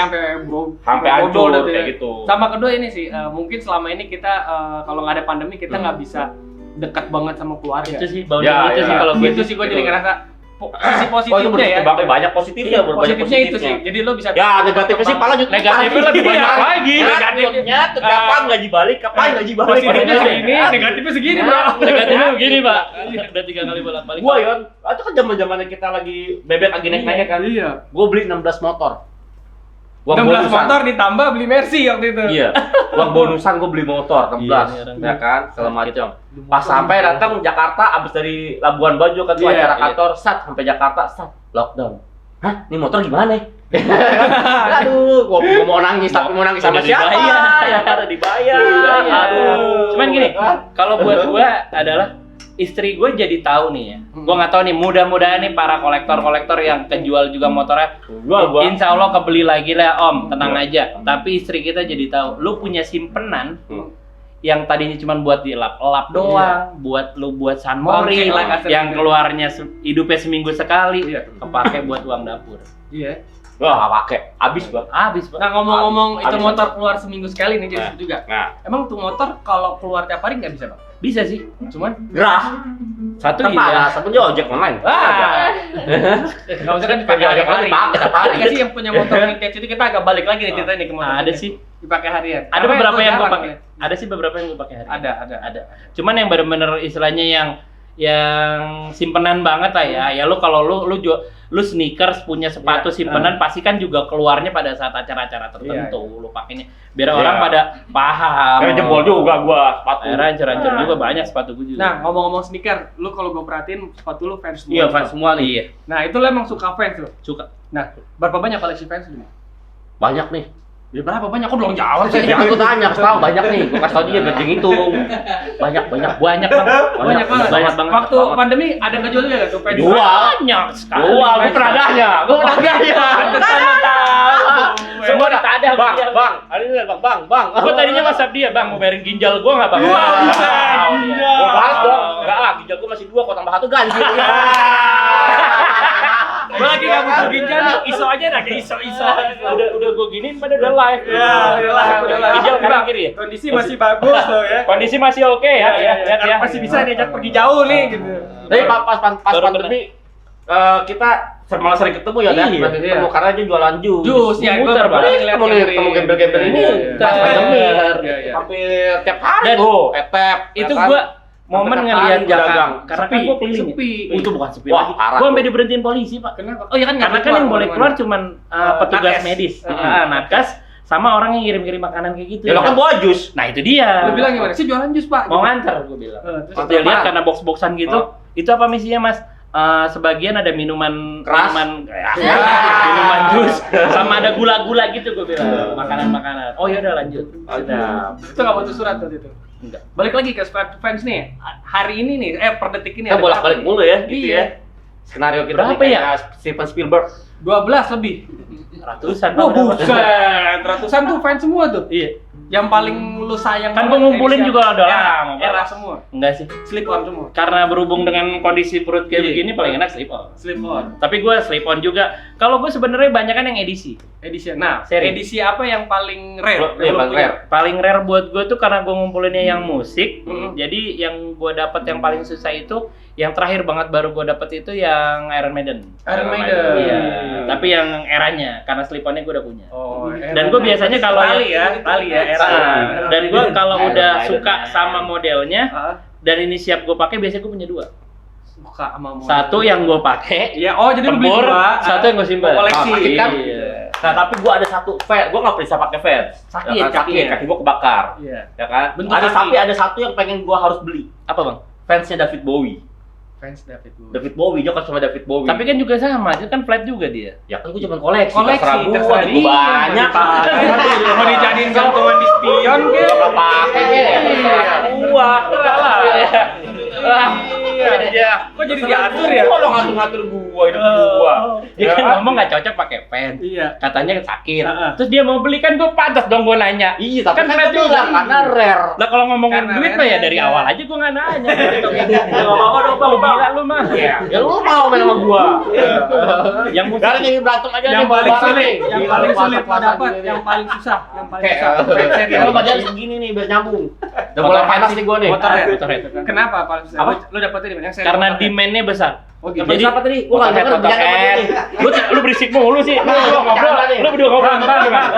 S1: sampai
S2: hancur
S1: brodol
S2: kayak gitu.
S1: Sama kedua ini sih, mungkin selama ini kita kalau nggak ada pandemi kita nggak bisa dekat banget sama keluarga.
S3: Itu sih bau
S2: Ya,
S3: itu
S2: ya.
S3: sih kalau gue
S1: Itu sih gue jadi ngerasa sisi
S2: Oh itu
S1: positifnya ya.
S2: banyak positifnya, banyak
S1: Positifnya itu sih. Jadi lo bisa
S2: Ya negatifnya sih malah
S3: negatifnya lebih banyak lagi.
S2: Negatifnya tuh kapan gaji balik, kapan gaji balik.
S1: positifnya segini, negatifnya segini, Bro.
S3: Negatifnya begini, Pak. Udah 3 kali bolak-balik.
S2: Gua Yon, itu kan zaman-zamannya kita lagi bebek lagi naik-naiknya kan.
S1: Iya.
S2: Gua beli 16 motor.
S1: 16
S2: bonusan.
S1: motor ditambah beli Mercy waktu itu.
S2: Iya. Uang bonusan gua beli motor 16.
S3: Iya,
S2: Ya kan, segala macam. Pas sampai datang Jakarta abis dari Labuan Bajo kan tuh
S1: Iya,
S2: acara
S1: iya.
S2: kantor, sampai Jakarta, lockdown. Hah, ini motor gimana? Aduh, gua mau mau nangis tapi mau nangis sama
S3: Udah
S2: siapa?
S3: dibayar.
S2: Udah dibayar.
S3: Aduh. Cuman gini, kalau buat gue adalah istri gue jadi tahu nih ya. Gue nggak tahu nih, mudah-mudahan nih para kolektor-kolektor yang kejual juga motornya,
S2: Gua.
S3: insya Allah kebeli lagi lah Om, tenang aja. Tapi istri kita jadi tahu, lu punya simpenan yang tadinya cuma buat dilap-lap doang, buat San Mori, yang keluarnya hidupnya seminggu sekali, kepake buat uang dapur.
S1: Iya.
S2: Gua nggak pakai, habis gua.
S3: Habis, Pak.
S1: Nah ngomong-ngomong itu
S2: Habis.
S1: motor keluar seminggu sekali nih jadi juga.
S2: Nah,
S1: Emang tuh motor kalau keluar tiap hari nggak bisa bang?
S3: Bisa sih.
S1: Cuman
S2: gerah.
S3: Satu
S2: Tempat
S3: iya.
S2: sebenarnya ojek online.
S1: nggak usah kan dipakai
S2: Kerja
S1: tiap hari.
S2: dipakai tiap hari.
S1: Ada nggak sih yang punya motor vintage itu kita agak balik lagi nih ceritanya nih ke motor.
S3: Nah, ada sih.
S1: Dipakai harian.
S3: Ada
S1: Karena
S3: beberapa
S1: itu
S3: yang gue
S1: jarang
S3: pakai.
S1: ya.
S3: Ada sih beberapa yang gue pakai hari.
S1: Ada.
S3: Cuman yang bener-bener istilahnya yang simpenan banget lah ya. Ya lu kalau lu sneakers punya sepatu
S1: Iya.
S3: simpenan pasti kan juga keluarnya pada saat acara-acara tertentu. Lu pakainya biar
S2: Iya.
S3: orang pada paham.
S2: Kayak jebol juga gua sepatu.
S3: Akhirnya hancur-hancur juga banyak sepatu gue juga.
S1: Nah ngomong-ngomong sneaker, lu kalau gue perhatiin sepatu lu fans semua.
S2: Iya, fans semua nih.
S3: Iya,
S1: Nah itu lu emang suka fans lu.
S3: suka.
S1: Nah berapa banyak koleksi fans lu?
S2: Banyak nih.
S1: Ya berapa banyak? Kok belum jawab sih?
S2: Jangan aku tanya, aku tahu banyak nih. Gua kasih tau dia gajeng itu. Banyak.
S3: Banyak banget.
S1: Banyak banget.
S3: Banyak banget.
S1: Waktu pandemi ada nggak jual nggak tuh fans?
S2: Jual.
S3: Banyak sekali.
S2: Gua pernah adanya.
S1: Pantesan lu tahu.
S3: Semua ditadah sama
S2: Bang,
S3: dia.
S2: bang. Ada ini bang.
S3: Gua tadinya WhatsApp dia, Bang, mau bayarin ginjal gua enggak, Bang?
S1: Wah,
S3: Ginjal.
S2: Gua balas dong. Enggak lah, ginjal gua masih 2, kok tambah 1 ganjil.
S1: Gua lagi nggak butuh ginjal nih, iso aja dah kayak iso.
S3: Udah gua giniin pada udah live.
S1: udah lah.
S3: Ginjal kanan kiri ya?
S1: Kondisi masih bagus tuh ya.
S3: Kondisi masih oke ya, lihat ya.
S1: Masih bisa diajak pergi jauh nih gitu.
S2: Tapi pas
S3: Baru
S2: pandemi kita malah sering ketemu ya, Dan.
S3: Iya.
S2: Ketemu karena dia jualan jus.
S1: Jus ya, gua
S3: Muter, Bang.
S1: baru ngeliat
S2: Ketemu gembel-gembel ini pas pandemi.
S1: Iya.
S2: Hampir tiap hari
S3: Dan
S2: tuh, etep.
S3: Itu
S2: ya kan?
S3: gua momen
S2: Sampai
S3: ngelihat
S2: tiap hari
S3: dagang.
S2: dagang.
S3: Karena kan gua keliling.
S1: Sepi.
S3: Itu bukan sepi
S2: Wah,
S3: lagi.
S2: parah
S3: Gua sampai
S2: tuh.
S3: diberhentiin polisi, Pak.
S1: Kenapa? Oh iya kan nggak
S3: Karena kan
S1: keluar
S3: yang boleh keluar
S1: kemana-mana.
S3: cuman petugas
S1: nakes.
S3: medis, nakes, sama orang yang ngirim-ngirim makanan kayak gitu.
S2: Ya lo kan bawa jus.
S3: Nah itu dia.
S1: Lu bilang gimana? Sih jualan jus pak.
S3: Mau nganter, gue bilang.
S1: Terus
S3: Terus dia lihat
S2: apaan?
S3: karena box-boxan gitu, itu apa misinya Mas? Sebagian ada minuman
S2: Keras?
S3: minuman jus, sama ada gula-gula gitu gue bilang, makanan-makanan. Oh ya udah lanjut. Sudah.
S1: itu nggak butuh surat tuh itu.
S3: Enggak.
S1: Balik lagi ke fans nih. Hari ini nih, per detik ini.
S2: Kita
S1: ada
S2: bolak-balik
S1: berapa nih?
S2: mulu ya, gitu
S1: Iya.
S2: ya. Skenario kita
S3: Berapa
S2: nih
S3: ya?
S2: kayak Steven Spielberg.
S1: 12 lebih.
S3: Ratusan.
S1: Wah
S3: Pak, berapa?
S1: buset, ratusan tuh fans semua tuh.
S3: Iya.
S1: Yang paling lu sayang
S3: Kan
S1: banget
S3: gua ngumpulin
S1: edisi
S3: juga
S1: apa?
S3: udah
S1: Era-
S3: lama, Pak.
S1: Era semua.
S3: Enggak sih.
S1: Slip on semua.
S3: Karena berhubung dengan kondisi perut kayak
S1: Iya.
S3: begini paling enak slip on.
S1: Slip on.
S3: Tapi gue slip on juga. Kalau gue sebenarnya banyak kan yang edisi.
S1: Edition. Nah,
S3: Seri.
S1: edisi apa yang paling rare?
S2: Iya,
S1: Yang lu
S2: paling
S1: punya?
S2: rare.
S3: Paling rare buat gue tuh karena gue ngumpulinnya yang musik.
S1: Mhm.
S3: Jadi yang gue dapat yang paling susah itu yang terakhir banget baru gue dapat itu yang Iron Maiden.
S1: Iron Maiden.
S3: Iya. Tapi yang eranya karena slip onnya gue udah punya.
S1: Oh,
S3: Dan gue biasanya kalau
S1: tali ya, era.
S3: dan gue kalau
S2: Iron
S3: udah
S2: Maiden.
S3: suka sama modelnya
S1: Ah,
S3: dan ini siap gue pakai biasanya gue punya 2.
S1: suka sama model.
S3: Satu yang gue pakai,
S1: Iya, oh jadi lu beli
S3: tempur,
S1: 2.
S3: satu yang gue simpan.
S1: Koleksi.
S2: Sakit kan?
S3: Iya.
S2: Nah, tapi gua ada satu fans, gua nggak bisa pakai fans.
S1: Sakit,
S2: ya kan?
S1: kakinya.
S2: Kaki gua kebakar.
S1: Iya.
S2: Ya kan?
S1: Bentuk
S2: Ada
S1: kaki.
S2: tapi ada satu yang pengen gua harus beli.
S3: Apa bang?
S2: Fansnya David Bowie.
S1: Fans David Bowie.
S2: David Bowie, dia kan sama David Bowie.
S3: Tapi kan juga sama, itu kan flat juga dia.
S2: ya kan gua cuma koleksi,
S1: Koleksi,
S2: terserah gua,
S1: terserah
S2: gua banyak.
S1: Mau dijadiin gantungan di spion ke?
S2: Gua nggak pakai ya. Gua.
S1: Iya. Kok jadi diatur ya?
S2: Gua lo ngatur-ngatur gua hidup gua.
S3: Dia
S2: Ya
S3: kan
S2: kan?
S3: ngomong nggak cocok pakai fans.
S1: Iya.
S3: Katanya sakit.
S1: Heeh.
S3: Terus dia mau beli kan gue pantas dong gue nanya.
S2: Iya, tapi
S3: Kan
S2: kan
S3: flat
S2: gua bilang
S3: juga.
S2: karena rare.
S3: Lah kalau ngomongin
S1: Karena
S3: duit mah ya
S1: rare
S3: dari
S1: aja.
S3: awal aja gue nggak nanya.
S4: Nggak apa-apa dong, Bang.
S3: Lu gila lu mah.
S2: Iya. Ya lu mau main sama gua.
S3: Yang musik.
S2: Sekarang jadi berantem aja
S1: Yang
S2: nih,
S1: paling
S2: bareng
S1: sulit,
S2: nih.
S1: yang
S2: Gila,
S1: paling
S2: puasa-
S1: sulit lo
S2: puasa
S1: dapat,
S2: gini
S1: yang
S2: nih.
S1: paling susah, yang paling
S2: Kayak,
S1: susah.
S2: kalau badan segini nih biar nyambung. Udah mulai panas nih gua nih.
S1: Motorhead.
S3: Motorhead.
S1: Kenapa paling susah?
S2: Apa?
S1: Lu dapetnya di mana? Yang saya
S3: Karena
S1: Motorhead.
S3: demand-nya besar.
S1: Oh gitu.
S2: Jadi apa tadi? Gua nggak denger
S3: Motorhead.
S2: banyak nih.
S3: Lu berisik mulu sih. Lu berdua ngobrol.
S2: Jangan nih.
S3: Lu berdua ngobrol. Bang.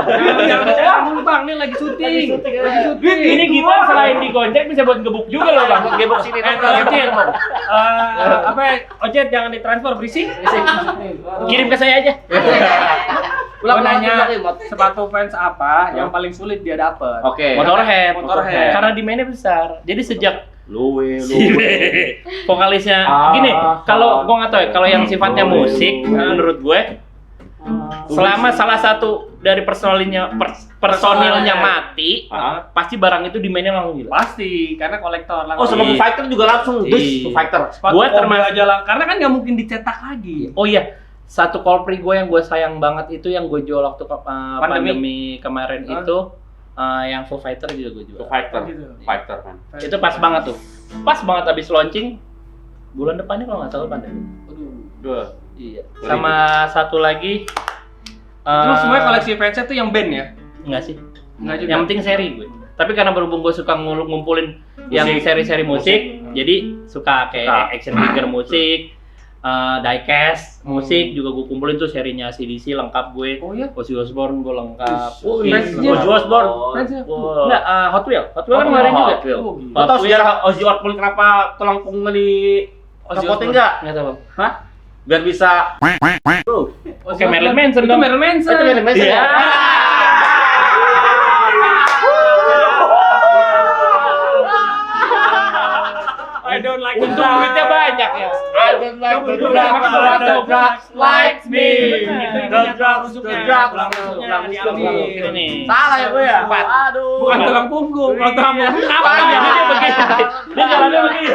S1: Jangan mulu bang, ini lagi syuting. Lagi syuting.
S3: Ini kita selain digonceng bisa buat gebuk juga loh bang.
S2: Gebok sini dong.
S1: Ojek. Apa? Ojek jangan ditransfer berisik.
S3: Kirim ke saya aja.
S1: Gua nanya sepatu fans apa yang paling sulit dia dapet?
S2: Oke.
S3: Motorhead.
S1: Motorhead.
S3: Karena demand-nya besar. Jadi sejak
S2: Luwe.
S3: vokalisnya
S2: Ah,
S3: gini, kalau gua nggak tahu ya, kalau yang sifatnya musik menurut gue selama salah satu dari personilnya mati, pasti barang itu demandnya langsung gila.
S1: Pasti, karena kolektor langsung.
S2: Oh, sama Foo Fighter juga langsung Foo Fighter.
S1: Gua termasuk aja lah, karena kan nggak mungkin dicetak lagi.
S3: Oh iya, satu Coldplay gue yang gue sayang banget itu yang gue jual waktu pandemi kemarin itu yang Foo Fighter juga gue jual.
S2: Foo Fighter kan.
S3: Itu pas banget tuh. Pas banget habis launching bulan depannya kalau nggak salah pandemi.
S2: Dua.
S3: Iya. Sama satu lagi
S1: Terus semuanya koleksi fansnya tuh yang band ya?
S3: enggak sih.
S1: Enggak juga.
S3: Yang penting seri gue. Tapi karena berhubung gue suka ngumpulin yang seri-seri musik, jadi suka kayak action figure musik, diecast musik juga gue kumpulin tuh serinya AC/DC lengkap gue.
S1: Oh iya?
S3: Ozzy Osbourne gue lengkap.
S2: Ozzy Osbourne.
S3: Enggak, Hot Wheels kan kemarin juga.
S2: Lo tau sejarah Ozzy Osbourne kenapa tulang punggungnya di kapotin nggak?
S3: Nggak tahu.
S2: Hah? Biar bisa.
S3: Oke, Marilyn Manson
S1: Itu
S3: dong.
S1: Marilyn Manson.
S2: Itu Marilyn Manson ya?
S1: I don't like
S3: Untung duitnya banyak ya.
S2: I don't like the drugs like me. The drugs
S3: Ini.
S2: Salah ya gue ya?
S3: Empat.
S2: Aduh.
S1: Bukan tulang punggung. Kalau tulang punggung apa?
S3: Dia begini. Dia jalannya begini.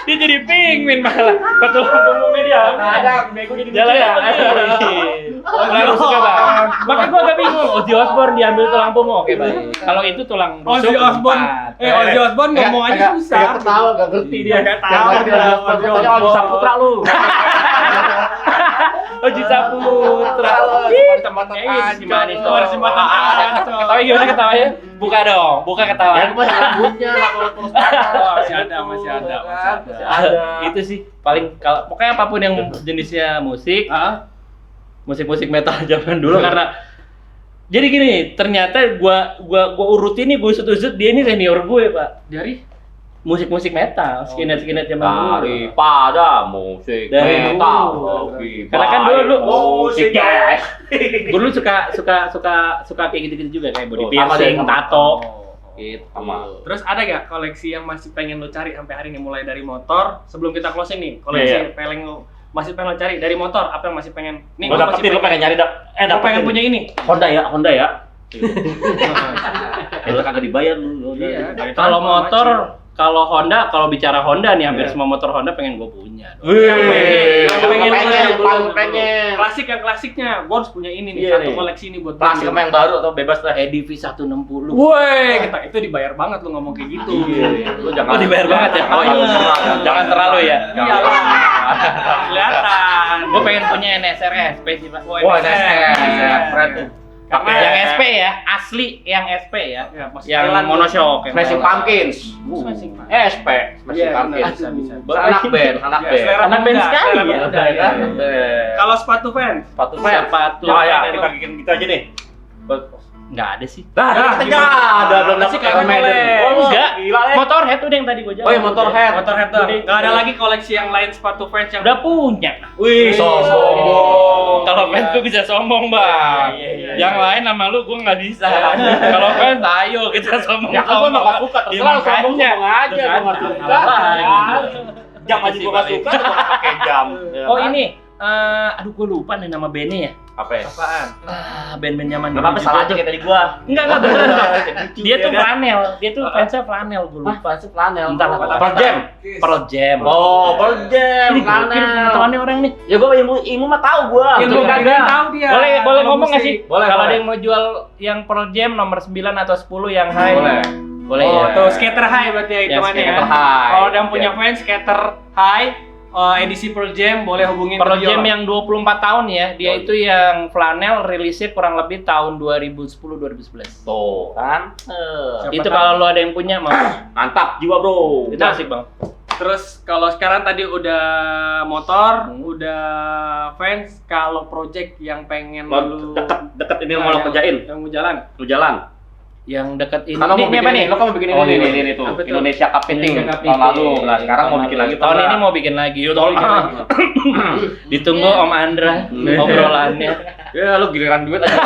S3: Dia jadi pingwin malah. Betul punggungnya dia.
S2: Kadang bego jadi
S3: Jalannya begini. Lalu suka banget. Makanya gue agak bingung. Ozzy Osbourne diambil tulang punggung. Oke baik. Kalau itu tulang
S1: Ozzy
S3: rusuk
S1: Osbourne. Ozzy Osbourne ngomong aja susah.
S2: Gak ketawa, gak ngerti dia.
S1: Gak tahu.
S2: Katanya Ozzy Saputra lu.
S3: Ozzy Saputra.
S2: Tempatnya
S3: Si manis tuh.
S1: Si mata Ancol.
S3: Ketawa gimana ketawanya? Buka dong. Buka ketawa.
S2: Ya gue ada rambutnya, gak terus
S1: Masih ada.
S3: Itu sih paling kalau pokoknya apapun yang jenisnya musik, musik metal zaman dulu karena jadi gini, ternyata gua urutin nih, gue usut dia ini senior gue, Pak.
S1: Dari
S3: Musik metal, skinhead zaman dulu.
S2: Daripada musik
S3: Dari
S2: metal.
S3: Karena kan dulu
S2: musik jazz.
S3: gue dulu suka kayak gitu-gitu juga kayak body
S2: Sama deh,
S3: piercing,
S2: sama.
S3: tato. Gitu.
S2: Sama.
S1: Terus ada gak koleksi yang masih pengen lo cari sampai hari ini, mulai dari motor? Sebelum kita closing nih, koleksi paling lo masih pengen lo cari dari motor, apa yang masih pengen? Nih,
S2: Gua dapetin, lu pengen nyari dah.
S1: Gue pengen punya ini.
S2: Honda ya. Itu kagak dibayar lu.
S1: Iya.
S3: Kalau motor, kalau bicara Honda nih, hampir semua motor Honda pengen gue punya.
S2: Pengen.
S1: Klasik yang klasiknya, gue harus punya ini nih,
S2: Iya
S1: satu
S2: nih.
S1: koleksi ini buat
S2: Klasik sama yang baru atau bebas lah.
S3: EDV 160.
S1: Woi, itu dibayar banget lu ngomong kayak gitu.
S2: Lu jangan.
S3: Oh, dibayar banget ya? Oh, iya. Jangan terlalu ya.
S1: Iyalah. Kelihatan.
S3: Gue pengen punya NSR SP sih, Pak.
S2: Wah, keren tuh.
S1: Karena
S3: Yang SP ya, asli yang SP ya.
S1: Ya, masih
S3: Yang
S1: Thailand.
S3: monoshock. yang
S2: Smashing
S3: Thailand.
S2: Pumpkins.
S1: Smashing Pumpkins.
S2: SP, Smashing
S1: Iya,
S2: Pumpkins.
S1: bisa.
S2: Anak band.
S1: Ya, selera
S3: Anak band
S1: muda,
S3: sekali
S1: selera
S3: ya.
S1: muda, ya. Kalau sepatu fans,
S2: Sepatu fans.
S3: Sepatu.
S2: Oh ya, kita bikin gitu aja nih.
S3: Nggak ada sih.
S2: Nah, kita nggak ada, belum
S1: Masih
S2: dapet
S1: kagak
S2: Iron Maiden.
S1: boleh.
S2: Oh,
S3: Enggak.
S2: gila deh.
S3: Motorhead tuh yang tadi gue jawab.
S2: Oh, ya Motorhead.
S1: Motorhead tuh. Nggak ada lagi koleksi yang lain sepatu fans yang
S3: Udah punya.
S2: Wih, sombong.
S3: Kalau fans gue bisa sombong, Bang.
S1: Iya.
S3: Yang lain sama lu gue nggak bisa. Kalau fans ayo kita sombong.
S2: Ya kan gua emang gak suka, terserah lu sombong aja, gua gak suka. Jam aja gua gak suka, gua gak pakai jam.
S3: Oh ini, aduh gue lupa nih nama bandnya ya.
S2: Apa ya?
S1: apaan?
S3: Band-band zaman
S2: Gak apa-apa, salah aja kayak tadi gua.
S3: Enggak beneran. Dia tuh flanel, dia tuh fansnya flanel gue lupa.
S2: Pasti flanel.
S3: Entar lah.
S2: Pearl Jam.
S3: Pearl Jam.
S2: Oh, Pearl Jam,
S3: Ini
S2: flanel.
S3: pengetahuannya orang nih.
S2: Ya gua ilmu mah tahu gua.
S1: Ilmu
S3: Betul,
S1: kagak tahu dia.
S3: Boleh
S1: Kalau
S3: ngomong nggak
S1: musik.
S3: sih?
S2: Boleh,
S3: Kalau ada
S2: boleh.
S3: yang mau jual yang Pearl Jam nomor 9 atau 10 yang high.
S2: Boleh.
S3: Boleh
S1: Oh,
S3: ya.
S1: tuh skater high berarti ya hitungannya ya.
S2: skater high.
S1: Kalau yang punya fans skater high, edisi Pearl Jam boleh hubungin
S3: Pearl
S1: Tio.
S3: Jam yang 24 tahun ya. Dia itu yang flanel rilisnya kurang lebih tahun 2010-2011.
S2: Tuh, kan.
S1: Siapa
S3: Itu
S1: tahu.
S3: kalau lo ada yang punya mau.
S2: Mantap jiwa, Bro.
S3: Itu asik, Bang.
S1: Terus kalau sekarang tadi udah motor, udah fans, kalau project yang pengen lu
S2: Deket ini mau lo kerjain.
S1: yang mau jalan.
S2: Lu jalan.
S3: Yang dekat ini.
S2: Karena mau
S3: Ini
S2: bikin
S3: apa nih?
S2: Lo kan mau bikin
S3: Oh,
S2: ini
S3: ini.
S2: nih tuh.
S1: Apa tuh?
S2: Indonesia Cup Painting
S3: Indonesia Cup
S2: tahun lalu.
S3: Painting.
S2: Nah, sekarang mau bikin lagi
S3: Tahun ini mau bikin lagi. Yo, ditunggu Om Andra obrolannya.
S2: Ya lu giliran duit aja.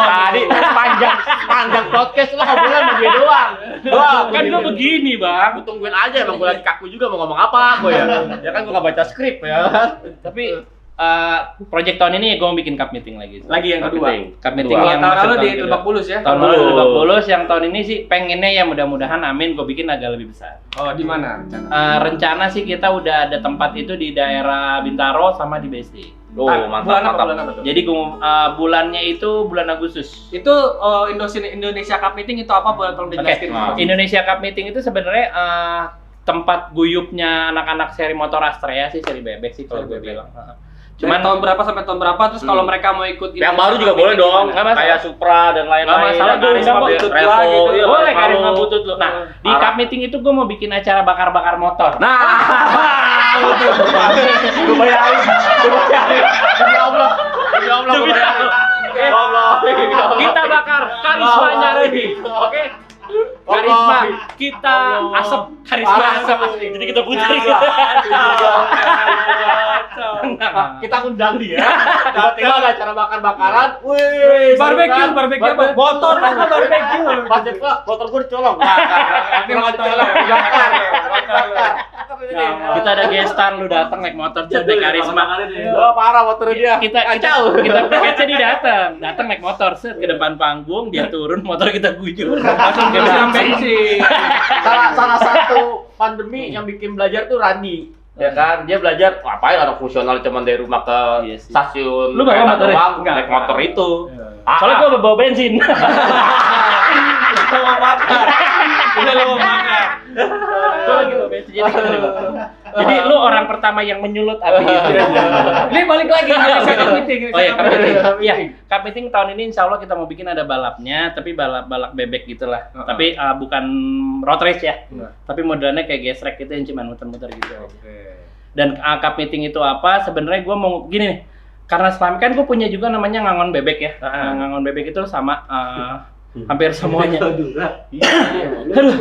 S2: Tadi panjang podcast lu ngobrolnya sama gue doang. Wah,
S3: Kan gua begini, Bang.
S2: Gue tungguin aja, emang gue lagi kaku juga mau ngomong apa gue ya. Ya kan gue gak baca skrip ya.
S3: Tapi project tahun ini gue mau bikin cup meeting lagi.
S1: Lagi yang kedua.
S3: Cup meeting
S2: Kedua.
S3: yang
S1: Tahun lalu
S3: masuk
S1: di
S3: kedua.
S1: Lebak Bulus ya.
S3: Tahun lalu di Lebak Bulus, yang tahun ini sih pengennya ya mudah-mudahan amin gue bikin agak lebih besar.
S1: Oh, di mana rencana?
S3: Rencana sih kita udah ada tempat itu di daerah Bintaro sama di BSD.
S2: Oh, mantap,
S1: Bulan apa,
S2: mantap.
S1: bulan apa tuh?
S3: Jadi bulannya itu bulan Agustus.
S1: Itu Indonesia Cup Meeting itu apa? Boleh tolong dijelaskan?
S2: Nah.
S3: Indonesia Cup Meeting itu sebenarnya tempat guyupnya anak-anak seri motor Astrea sih, seri bebek sih kalau gue bilang.
S1: Cuman tahun berapa sampai tahun berapa? Terus kalau mereka mau ikut
S2: Yang baru juga boleh dong,
S3: Nggak masalah.
S2: kayak Supra dan lain-lain.
S3: Nggak masalah, gue
S2: Karisma
S3: mau
S1: ikut
S2: Revo,
S1: gua gitu.
S2: iya,
S3: Boleh
S2: Revo.
S3: Karisma Butut lu. Nah, di Cup Meeting itu gue mau bikin acara bakar-bakar motor.
S2: Nah, gue bayarin. Demi Allah, gue bayarin. Ya Allah.
S3: Kita bakar karismanya Redi. Oke? Karisma kita asap, karisma asap. Jadi kita putar gitu.
S2: Kita undang dia. Tiba-tiba ada acara bakar-bakaran. Wih,
S1: Barbecue apa? Motor apa barbecue?
S2: Budget gua, motor gua dicolong. Nanti mau dicolong, dibakar.
S3: Kita ada guest star, lu datang naik motor jadi karisma.
S2: Wah, parah motor dia.
S3: Kita package-nya dia datang naik motor set ke depan panggung, dia turun, motor kita guyur.
S1: Langsung ke bensin.
S2: Salah satu pandemi yang bikin belajar tuh Randi. Ya kan, dia belajar ngapain orang fungsional cuman dari rumah ke
S3: Iya sih.
S2: stasiun.
S3: Lu bawa
S2: kereta
S3: motor ya?
S2: doang,
S1: Enggak.
S2: naik motor itu.
S3: Soalnya gua bawa bensin.
S1: Kita mau makan. Udah lo mau makan.
S3: Gua lagi bawa bensin jadi lu orang pertama yang menyulut api itu.
S1: Ini balik lagi Indonesia Cup Meeting.
S3: Oh iya, Cup Meeting. Iya, Cup Meeting tahun ini insya Allah kita mau bikin ada balapnya, tapi balap bebek gitulah. Tapi bukan road race ya. Tapi modelnya kayak gesrek gitu yang cuma muter-muter gitu aja. Dan Cup Meeting itu apa? Sebenarnya gue mau gini nih. Karena selama kan gue punya juga namanya ngangon bebek ya. Ngangon bebek itu sama hampir semuanya.
S1: Aduh,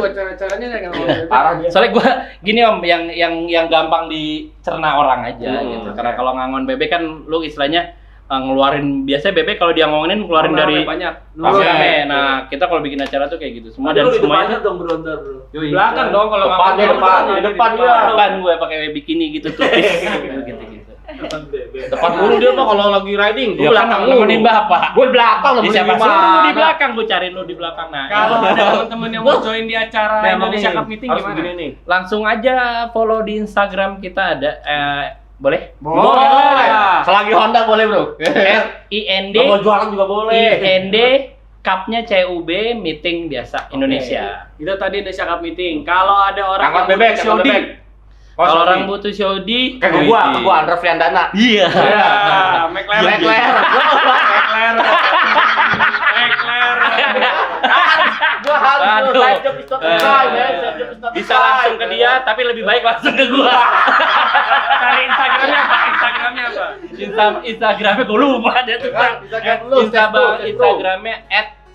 S1: acara-acaranya yang
S2: Parah dia.
S3: Soalnya gue gini om, yang gampang dicerna orang aja gitu. Karena kalau ngangon bebek kan lu istilahnya ngeluarin, biasanya bebek kalau dia ngonginin ngeluarin dari
S1: banyak.
S3: rame. Nah, kita kalau bikin acara tuh kayak gitu semua dan semuanya
S4: dong berontar bro.
S1: Belakang dong kalau
S2: Depan dia, depan dia.
S3: depan gue pakai bikini gitu tuh. gitu.
S2: Depan mulu dia mah kalau lagi riding,
S3: Dia
S2: gua
S3: kan
S2: belakang
S3: nemenin bapak.
S2: Gue di belakang
S3: Di
S2: nemenin
S3: siapa
S2: gimana?
S3: suruh lu di belakang, gue cariin lu di belakang. Nah,
S1: Kalau ada teman-teman yang mau join di acara Indonesia Cup Meeting
S2: harus
S1: gimana?
S2: begini nih.
S3: langsung aja follow di Instagram kita ada boleh?
S2: Boleh. Selagi Honda boleh, Bro.
S3: RIND
S2: Mau jualan juga boleh.
S3: IND Cup-nya CUB meeting biasa Indonesia.
S1: Itu tadi Indonesia Cup Meeting. Kalau ada orang
S2: Angkat
S1: yang
S2: bebek,
S1: butuh
S2: angkat
S1: showding,
S2: bebek.
S3: Kalau orang butuh Shodi,
S2: Kayak gua Andra Friandana.
S3: Iya.
S1: ya, McLaren.
S2: Gua harus
S3: Aduh.
S2: side job is not a crime, ya. Side job is not a
S3: Bisa
S2: crime.
S3: langsung ke dia, tapi lebih baik langsung ke gua.
S1: Cari Instagramnya apa? Instagramnya apa?
S3: Instagramnya gua lupa dia tuh.
S2: Instagram lu,
S3: Instagramnya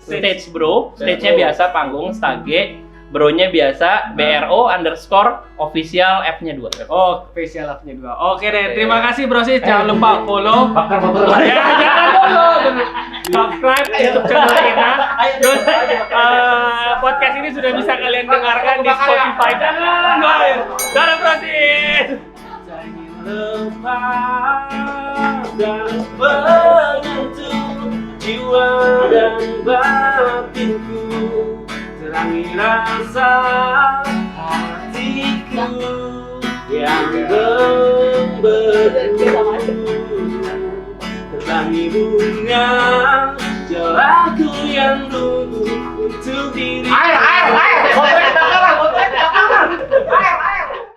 S3: @stagebro. Stage-nya biasa panggung, stage. Bronya biasa BRO_official F-nya 2.
S1: Oh, facial up-nya juga. Oke deh, terima kasih Bro Sis. Jangan lupa follow.
S2: Bakar motor
S1: Ya, jangan follow. Subscribe YouTube channel kita. Terus podcast ini sudah bisa kalian dengarkan di Spotify. Jangan, dadah Bro Sis.
S4: Lepas dan menyentuh jiwa dan batinku, terangi rasa hatiku yang membeku, terangi bunga jalanku yang nunggu untuk diri.
S2: Air.